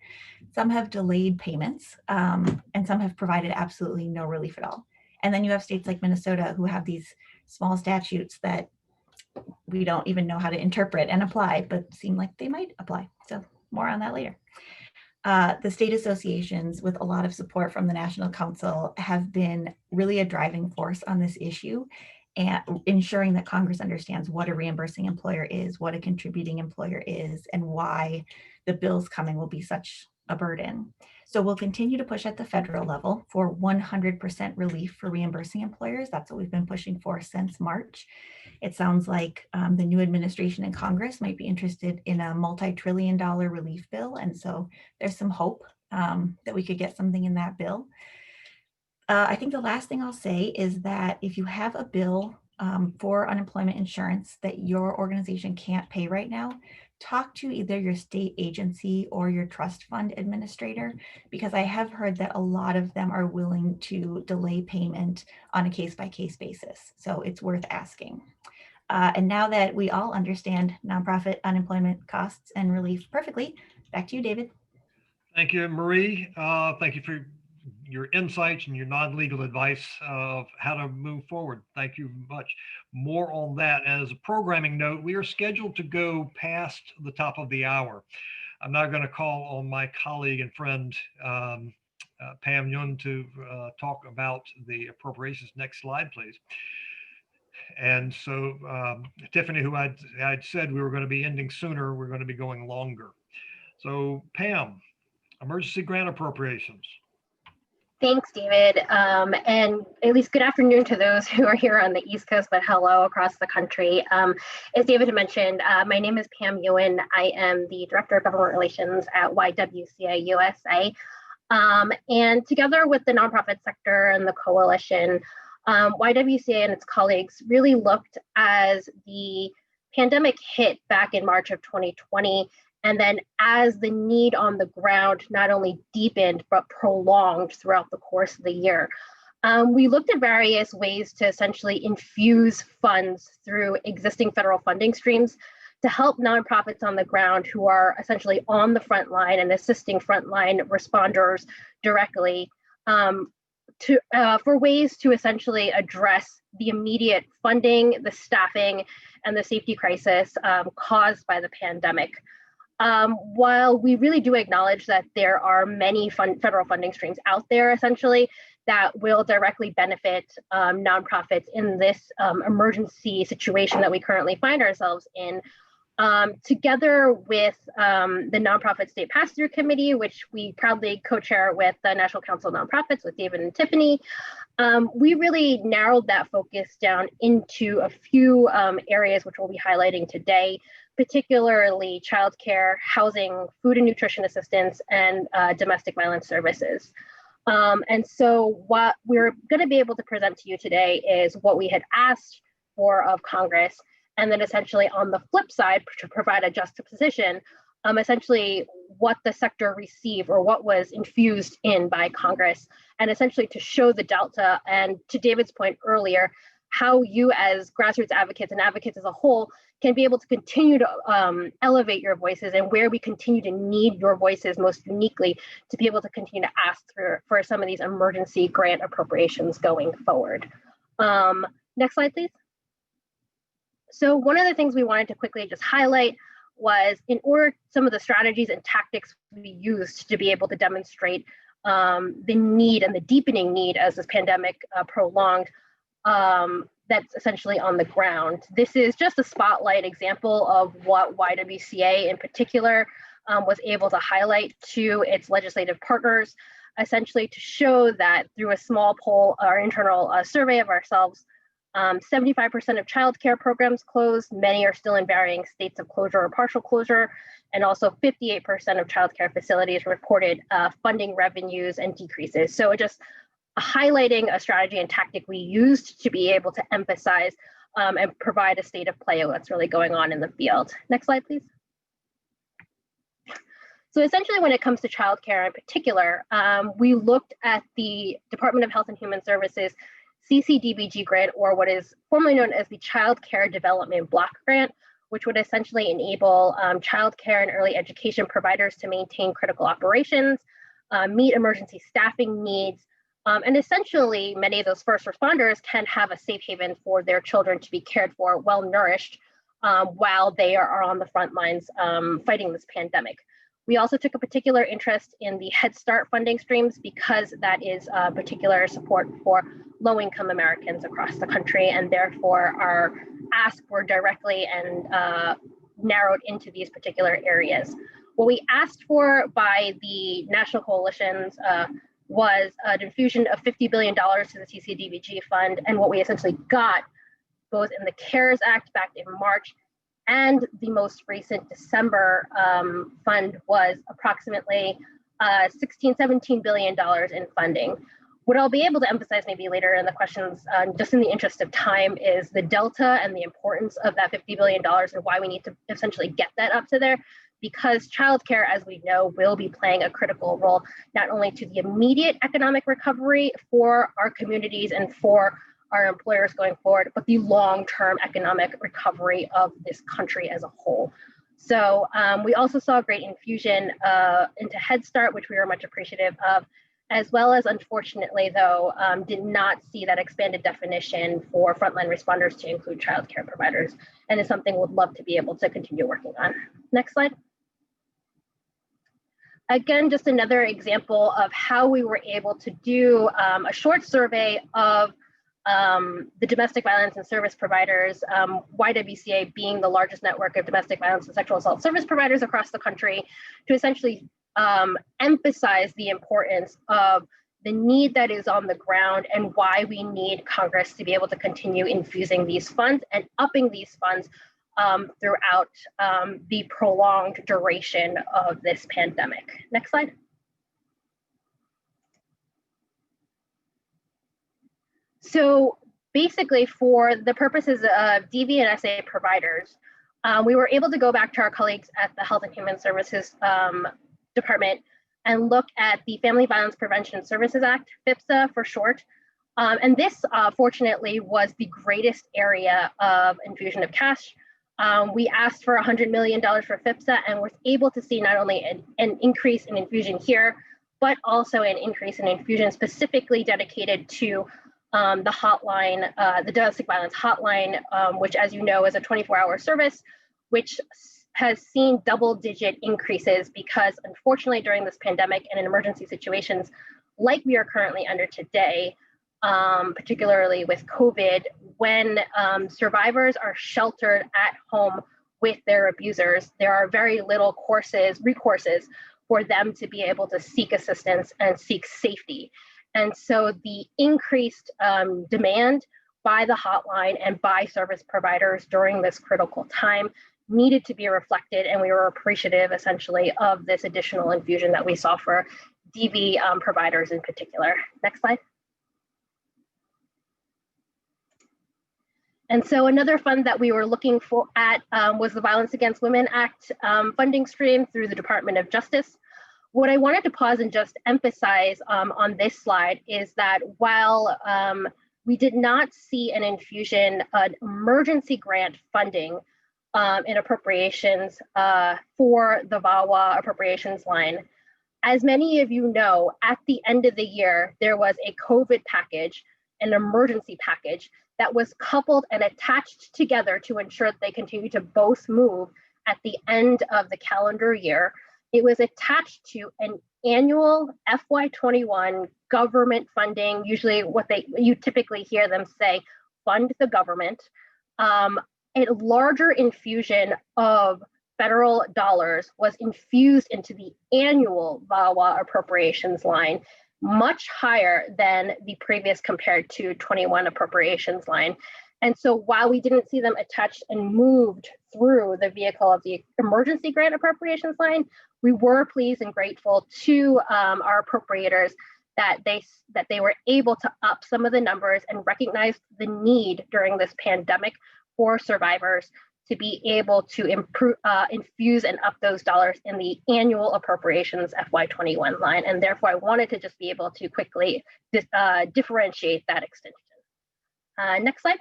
Some have delayed payments, and some have provided absolutely no relief at all. And then you have states like Minnesota who have these small statutes that we don't even know how to interpret and apply, but seem like they might apply. So more on that later. The state associations, with a lot of support from the National Council, have been really a driving force on this issue, and ensuring that Congress understands what a reimbursing employer is, what a contributing employer is, and why the bills coming will be such a burden. So we'll continue to push at the federal level for 100% relief for reimbursing employers. That's what we've been pushing for since March. It sounds like the new administration in Congress might be interested in a multi-trillion-dollar relief bill. And so there's some hope that we could get something in that bill. I think the last thing I'll say is that if you have a bill for unemployment insurance that your organization can't pay right now, talk to either your state agency or your trust fund administrator, because I have heard that a lot of them are willing to delay payment on a case-by-case basis. So it's worth asking. And now that we all understand nonprofit unemployment costs and relief perfectly, back to you, David. Thank you, Marie. Thank you for your insights and your non-legal advice of how to move forward. Thank you much. More on that. As a programming note, we are scheduled to go past the top of the hour. I'm now going to call on my colleague and friend, Pam Yun, to talk about the appropriations. Next slide, please. And so Tiffany, who I'd said we were going to be ending sooner, we're going to be going longer. So Pam, emergency grant appropriations. Thanks, David. And at least good afternoon to those who are here on the East Coast, but hello across the country. As David mentioned, my name is Pam Ewan. I am the Director of Government Relations at YWCA USA. And together with the nonprofit sector and the coalition, YWCA and its colleagues really looked as the pandemic hit back in March of 2020. And then as the need on the ground not only deepened, but prolonged throughout the course of the year, we looked at various ways to essentially infuse funds through existing federal funding streams to help nonprofits on the ground who are essentially on the front line and assisting frontline responders directly for ways to essentially address the immediate funding, the staffing, and the safety crisis caused by the pandemic. While we really do acknowledge that there are many federal funding streams out there, essentially, that will directly benefit nonprofits in this emergency situation that we currently find ourselves in, together with the Nonprofit State Pass-Through Committee, which we proudly co-chair with the National Council of Nonprofits with David and Tiffany, we really narrowed that focus down into a few areas which we'll be highlighting today, particularly childcare, housing, food and nutrition assistance, and domestic violence services. And so what we're going to be able to present to you today is what we had asked for of Congress, and then essentially on the flip side, to provide a juxtaposition, essentially what the sector received or what was infused in by Congress, and essentially to show the delta, and to David's point earlier, how you as grassroots advocates and advocates as a whole can be able to continue to elevate your voices, and where we continue to need your voices most uniquely to be able to continue to ask for some of these emergency grant appropriations going forward. Next slide, please. So one of the things we wanted to quickly just highlight was, in order some of the strategies and tactics we used to be able to demonstrate the need and the deepening need as this pandemic prolonged, that's essentially on the ground. This is just a spotlight example of what YWCA in particular was able to highlight to its legislative partners, essentially to show that through a small poll, our internal survey of ourselves, 75% of childcare programs closed. Many are still in varying states of closure or partial closure, and also 58% of childcare facilities reported funding revenues and decreases. So it just highlighting a strategy and tactic we used to be able to emphasize and provide a state of play of what's really going on in the field. Next slide, please. So essentially, when it comes to childcare in particular, we looked at the Department of Health and Human Services CCDBG grant, or what is formerly known as the Child Care Development Block Grant, which would essentially enable child care and early education providers to maintain critical operations, meet emergency staffing needs, and essentially many of those first responders can have a safe haven for their children to be cared for, well nourished, while they are on the front lines fighting this pandemic. We also took a particular interest in the Head Start funding streams because that is particular support for low-income Americans across the country, and therefore our asks were directly and narrowed into these particular areas. What we asked for by the national coalitions was an infusion of $50 billion to the TCDBG fund, and what we essentially got, both in the CARES Act back in March and the most recent December fund, was approximately $16–17 billion in funding. What I'll be able to emphasize maybe later in the questions, just in the interest of time, is the delta and the importance of that $50 billion and why we need to essentially get that up to there, because childcare, as we know, will be playing a critical role, not only to the immediate economic recovery for our communities and for our employers going forward, but the long-term economic recovery of this country as a whole. So we also saw a great infusion into Head Start, which we were much appreciative of, as well as, unfortunately, though, did not see that expanded definition for frontline responders to include childcare providers, and is something we'd love to be able to continue working on. Next slide. Again, just another example of how we were able to do a short survey of the domestic violence and service providers, YWCA being the largest network of domestic violence and sexual assault service providers across the country, to essentially emphasize the importance of the need that is on the ground and why we need Congress to be able to continue infusing these funds and upping these funds throughout the prolonged duration of this pandemic. Next slide. So basically, for the purposes of DV and SA providers, we were able to go back to our colleagues at the Health and Human Services Department and look at the Family Violence Prevention Services Act, FVPSA for short. And this, fortunately, was the greatest area of infusion of cash. We asked for $100 million for FVPSA and was able to see not only an increase in infusion here, but also an increase in infusion specifically dedicated to the hotline, the domestic violence hotline, which, as you know, is a 24-hour service, which has seen double-digit increases because, unfortunately, during this pandemic and in emergency situations like we are currently under today, particularly with COVID, when survivors are sheltered at home with their abusers, there are very little recourses for them to be able to seek assistance and seek safety. And so the increased demand by the hotline and by service providers during this critical time needed to be reflected, and we were appreciative essentially of this additional infusion that we saw for DV providers in particular. Next slide. And so another fund that we were looking at was the Violence Against Women Act funding stream through the Department of Justice. What I wanted to pause and just emphasize on this slide is that while we did not see an infusion, an emergency grant funding in appropriations for the VAWA appropriations line, as many of you know, at the end of the year, there was a COVID package, an emergency package that was coupled and attached together to ensure that they continue to both move at the end of the calendar year. It was attached to an annual FY21 government funding, usually you typically hear them say, fund the government. A larger infusion of federal dollars was infused into the annual VAWA appropriations line, much higher than the previous compared to 21 appropriations line. And so while we didn't see them attached and moved through the vehicle of the emergency grant appropriations line, we were pleased and grateful to our appropriators that they were able to up some of the numbers and recognize the need during this pandemic for survivors to be able to infuse and up those dollars in the annual appropriations FY21 line. And therefore, I wanted to just be able to quickly differentiate that extension. Next slide.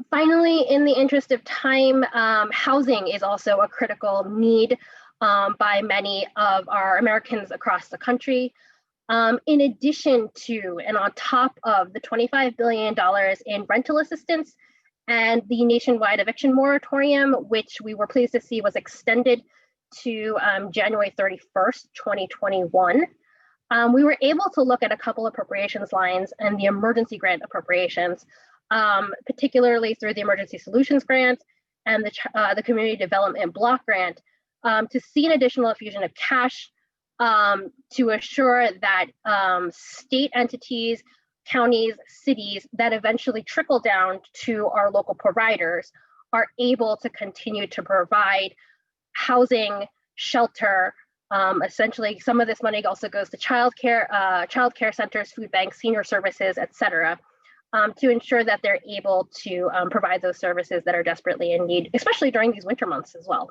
Finally, in the interest of time, housing is also a critical need by many of our Americans across the country. In addition to and on top of the $25 billion in rental assistance and the nationwide eviction moratorium, which we were pleased to see was extended to January 31st, 2021, we were able to look at a couple appropriations lines and the emergency grant appropriations, particularly through the Emergency Solutions Grant and the Community Development Block Grant to see an additional infusion of cash to assure that state entities, counties, cities that eventually trickle down to our local providers are able to continue to provide housing, shelter. Essentially, some of this money also goes to child care centers, food banks, senior services, et cetera, to ensure that they're able to provide those services that are desperately in need, especially during these winter months as well.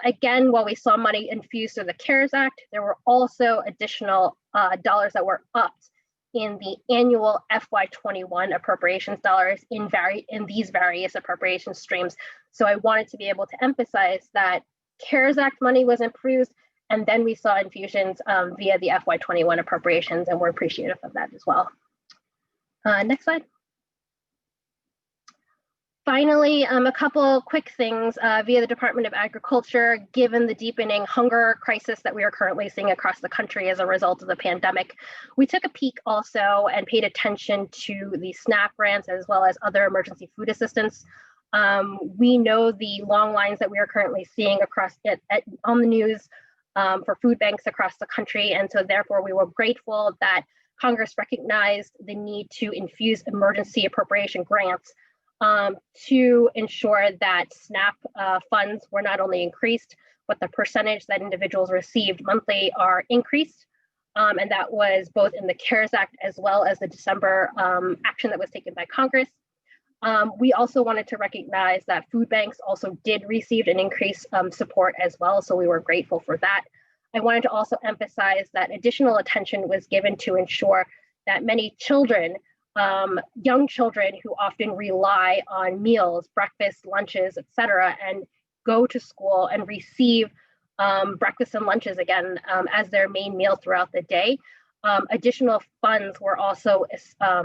Again, while we saw money infused through the CARES Act, there were also additional dollars that were upped in the annual FY21 appropriations dollars in these various appropriation streams. So I wanted to be able to emphasize that CARES Act money was infused, and then we saw infusions via the FY21 appropriations, and we're appreciative of that as well. Next slide. Finally, a couple quick things via the Department of Agriculture, given the deepening hunger crisis that we are currently seeing across the country as a result of the pandemic. We took a peek also and paid attention to the SNAP grants as well as other emergency food assistance. We know the long lines that we are currently seeing across on the news for food banks across the country. And so therefore we were grateful that Congress recognized the need to infuse emergency appropriation grants to ensure that SNAP funds were not only increased, but the percentage that individuals received monthly are increased. And that was both in the CARES Act as well as the December action that was taken by Congress. We also wanted to recognize that food banks also did receive an increased support as well, so we were grateful for that. I wanted to also emphasize that additional attention was given to ensure that many children, young children who often rely on meals, breakfast, lunches, et cetera, and go to school and receive breakfast and lunches again as their main meal throughout the day. Additional funds were also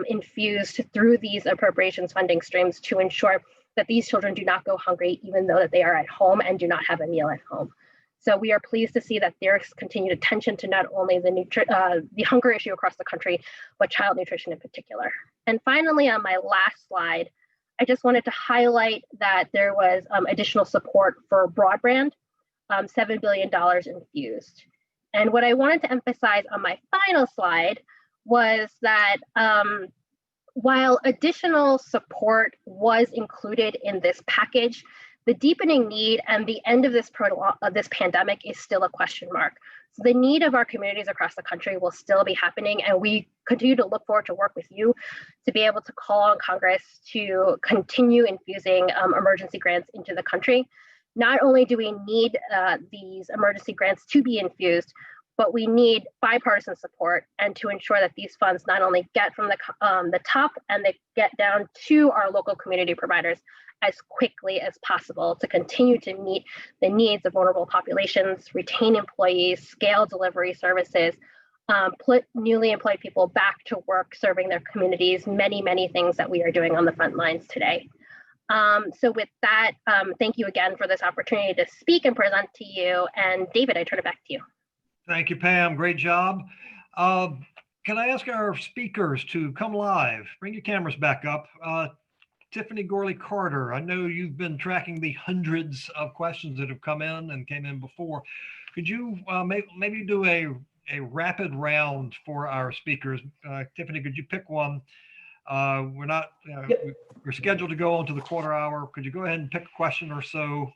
infused through these appropriations funding streams to ensure that these children do not go hungry, even though that they are at home and do not have a meal at home. So we are pleased to see that there's continued attention to not only the hunger issue across the country, but child nutrition in particular. And finally, on my last slide, I just wanted to highlight that there was additional support for broadband, $7 billion infused. And what I wanted to emphasize on my final slide was that while additional support was included in this package, the deepening need and the end of this pandemic is still a question mark. So the need of our communities across the country will still be happening, and we continue to look forward to work with you to be able to call on Congress to continue infusing emergency grants into the country. Not only do we need these emergency grants to be infused, but we need bipartisan support and to ensure that these funds not only get from the top and they get down to our local community providers as quickly as possible to continue to meet the needs of vulnerable populations, retain employees, scale delivery services, put newly employed people back to work, serving their communities, many, many things that we are doing on the front lines today. So with that, thank you again for this opportunity to speak and present to you. And David, I turn it back to you. Thank you, Pam. Great job. Can I ask our speakers to come live? Bring your cameras back up. Tiffany Gorley-Carter, I know you've been tracking the hundreds of questions that have come in and came in before. Could you maybe do a rapid round for our speakers? Tiffany, could you pick one? We're scheduled to go on to the quarter hour. Could you go ahead and pick a question or so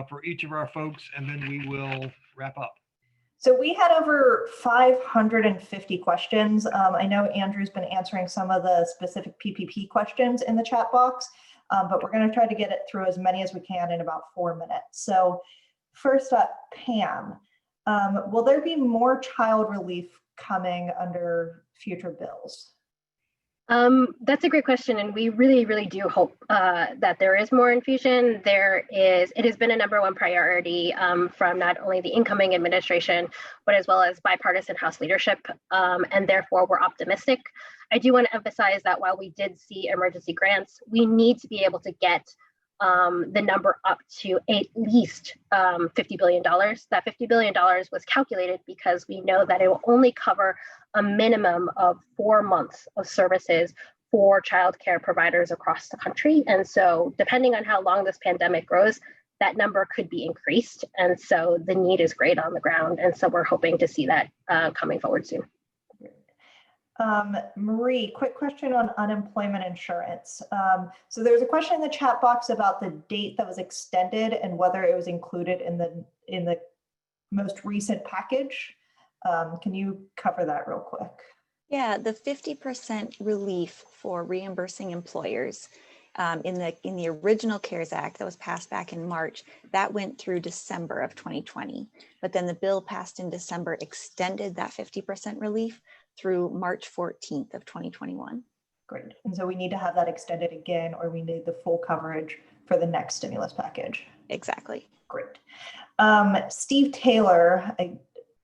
for each of our folks, and then we will wrap up. So we had over 550 questions. I know Andrew's been answering some of the specific PPP questions in the chat box, but we're going to try to get it through as many as we can in about 4 minutes. So first up, Pam, will there be more child relief coming under future bills? That's a great question, and we really, really do hope that there is more infusion. It has been a #1 priority from not only the incoming administration, but as well as bipartisan House leadership, and therefore we're optimistic. I do want to emphasize that while we did see emergency grants, we need to be able to get the number up to at least $50 billion. That $50 billion was calculated because we know that it will only cover a minimum of 4 months of services for childcare providers across the country. And so depending on how long this pandemic grows, that number could be increased. And so the need is great on the ground. And so we're hoping to see that coming forward soon. Marie, quick question on unemployment insurance. So there's a question in the chat box about the date that was extended and whether it was included in the most recent package. Can you cover that real quick? Yeah, the 50% relief for reimbursing employers in the original CARES Act that was passed back in March, that went through December of 2020. But then the bill passed in December extended that 50% relief through March 14th of 2021. Great. And so we need to have that extended again, or we need the full coverage for the next stimulus package. Exactly. Great. Steve Taylor,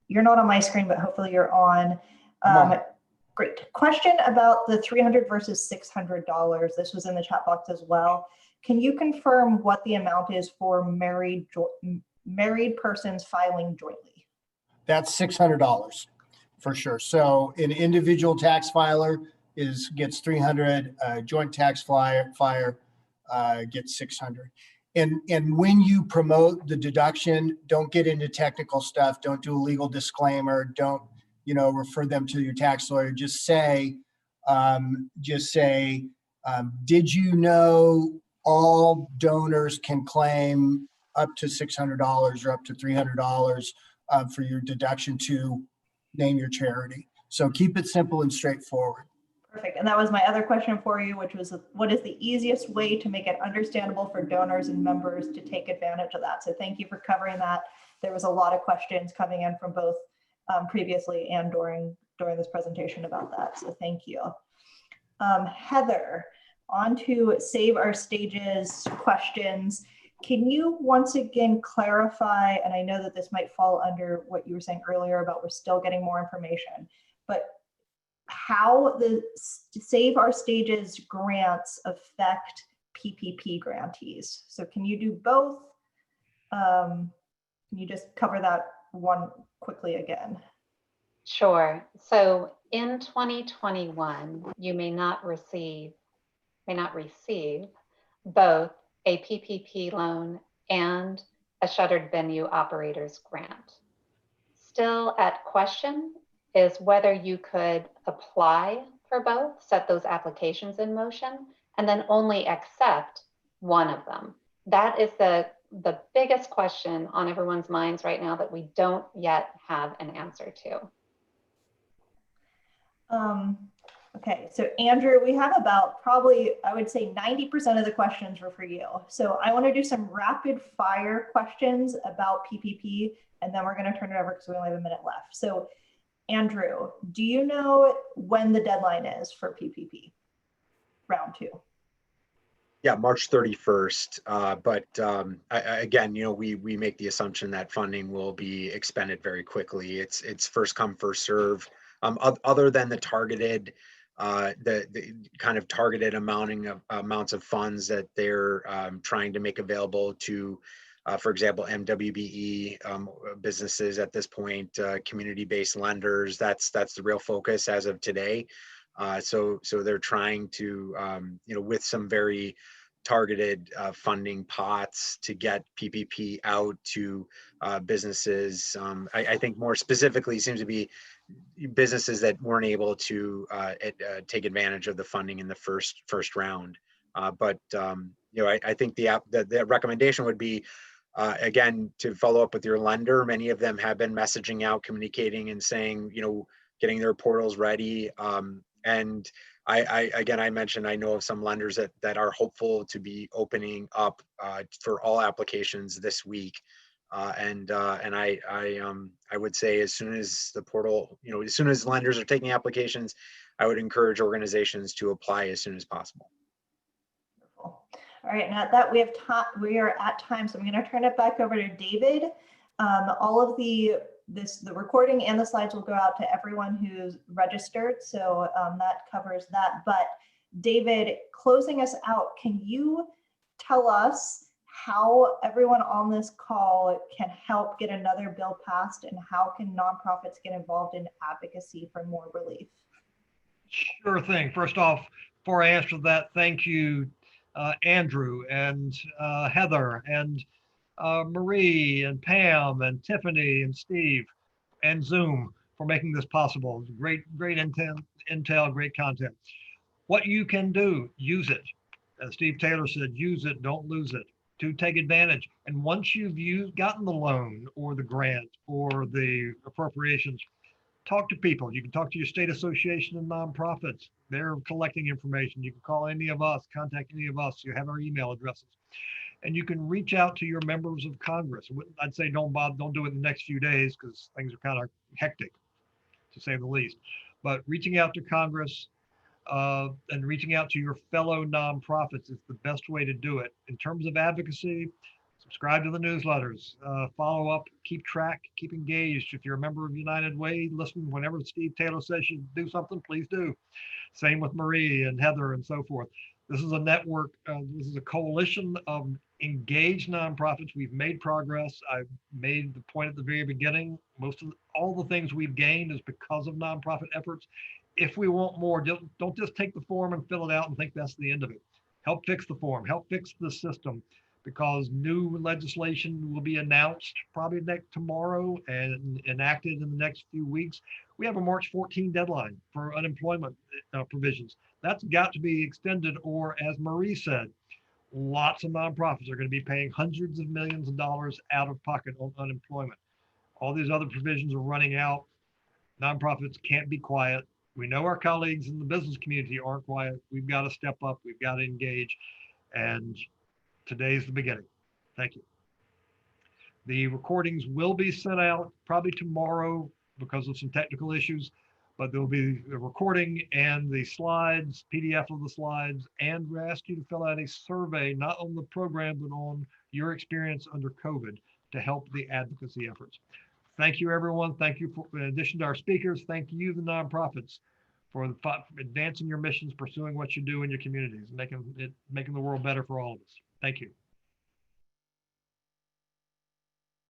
you're not on my screen, but hopefully you're on. Great. Question about the $300 versus $600. This was in the chat box as well. Can you confirm what the amount is for married persons filing jointly? That's $600 for sure. So an individual tax filer gets $300, joint tax filer gets $600. And when you promote the deduction, don't get into technical stuff. Don't do a legal disclaimer. Don't refer them to your tax lawyer. Just say, did you know all donors can claim up to $600 or up to $300 for your deduction to name your charity? So keep it simple and straightforward. Perfect. And that was my other question for you, which was what is the easiest way to make it understandable for donors and members to take advantage of that? So thank you for covering that. There was a lot of questions coming in from both previously and during this presentation about that. So thank you. Heather, on to Save Our Stages questions. Can you once again clarify, and I know that this might fall under what you were saying earlier about we're still getting more information, but how the Save Our Stages grants affect PPP grantees? So can you do both? Can you just cover that one quickly again? Sure. So in 2021, you may not receive both a PPP loan and a shuttered venue operators grant. Still at question is whether you could apply for both, set those applications in motion, and then only accept one of them. That is the biggest question on everyone's minds right now that we don't yet have an answer to. Okay, so Andrew, we have about probably, I would say 90% of the questions were for you. So I want to do some rapid fire questions about PPP, and then we're going to turn it over because we only have a minute left. So Andrew, do you know when the deadline is for PPP round 2? Yeah, March 31st. But again, we make the assumption that funding will be expended very quickly. It's first come, first serve. Other than the targeted, the kind of targeted amounts of funds that they're trying to make available to, for example, MWBE businesses at this point, community-based lenders. That's the real focus as of today. So they're trying to, with some very targeted funding pots to get PPP out to businesses. I think more specifically seems to be businesses that weren't able to take advantage of the funding in the first round. But I think the recommendation would be, again, to follow up with your lender. Many of them have been messaging out, communicating and saying, getting their portals ready. And I mentioned, I know of some lenders that are hopeful to be opening up for all applications this week. And I would say as soon as the portal, as soon as lenders are taking applications, I would encourage organizations to apply as soon as possible. Wonderful. All right, now that we are at time, so I'm going to turn it back over to David. All of the recording and the slides will go out to everyone who's registered, so that covers that. But David, closing us out, can you tell us how everyone on this call can help get another bill passed, and how can nonprofits get involved in advocacy for more relief? Sure thing. First off, before I answer that, thank you, Andrew and Heather and Marie and Pam and Tiffany and Steve and Zoom for making this possible. Great intel, great content. What you can do, use it. As Steve Taylor said, use it, don't lose it, to take advantage. And once you've gotten the loan or the grant or the appropriations, talk to people. You can talk to your state association and nonprofits. They're collecting information. You can call any of us, contact any of us. You have our email addresses. And you can reach out to your members of Congress. I'd say don't do it in the next few days because things are kind of hectic, to say the least. But reaching out to Congress and reaching out to your fellow nonprofits is the best way to do it. In terms of advocacy, subscribe to the newsletters, follow up, keep track, keep engaged. If you're a member of United Way, listen whenever Steve Taylor says you do something, please do. Same with Marie and Heather and so forth. This is a network, this is a coalition of engaged nonprofits. We've made progress. I made the point at the very beginning, all the things we've gained is because of nonprofit efforts. If we want more, don't just take the form and fill it out and think that's the end of it. Help fix the form, help fix the system, because new legislation will be announced probably tomorrow and enacted in the next few weeks. We have a March 14 deadline for unemployment provisions. That's got to be extended, or as Marie said, lots of nonprofits are going to be paying hundreds of millions of dollars out of pocket on unemployment. All these other provisions are running out. Nonprofits can't be quiet. We know our colleagues in the business community aren't quiet. We've got to step up. We've got to engage. And today's the beginning. Thank you. The recordings will be sent out probably tomorrow because of some technical issues, but there'll be the recording and the slides, PDF of the slides, and we ask you to fill out a survey, not on the program, but on your experience under COVID to help the advocacy efforts. Thank you, everyone. Thank you for, in addition to our speakers, thank you, the nonprofits, for advancing your missions, pursuing what you do in your communities, making the world better for all of us. Thank you.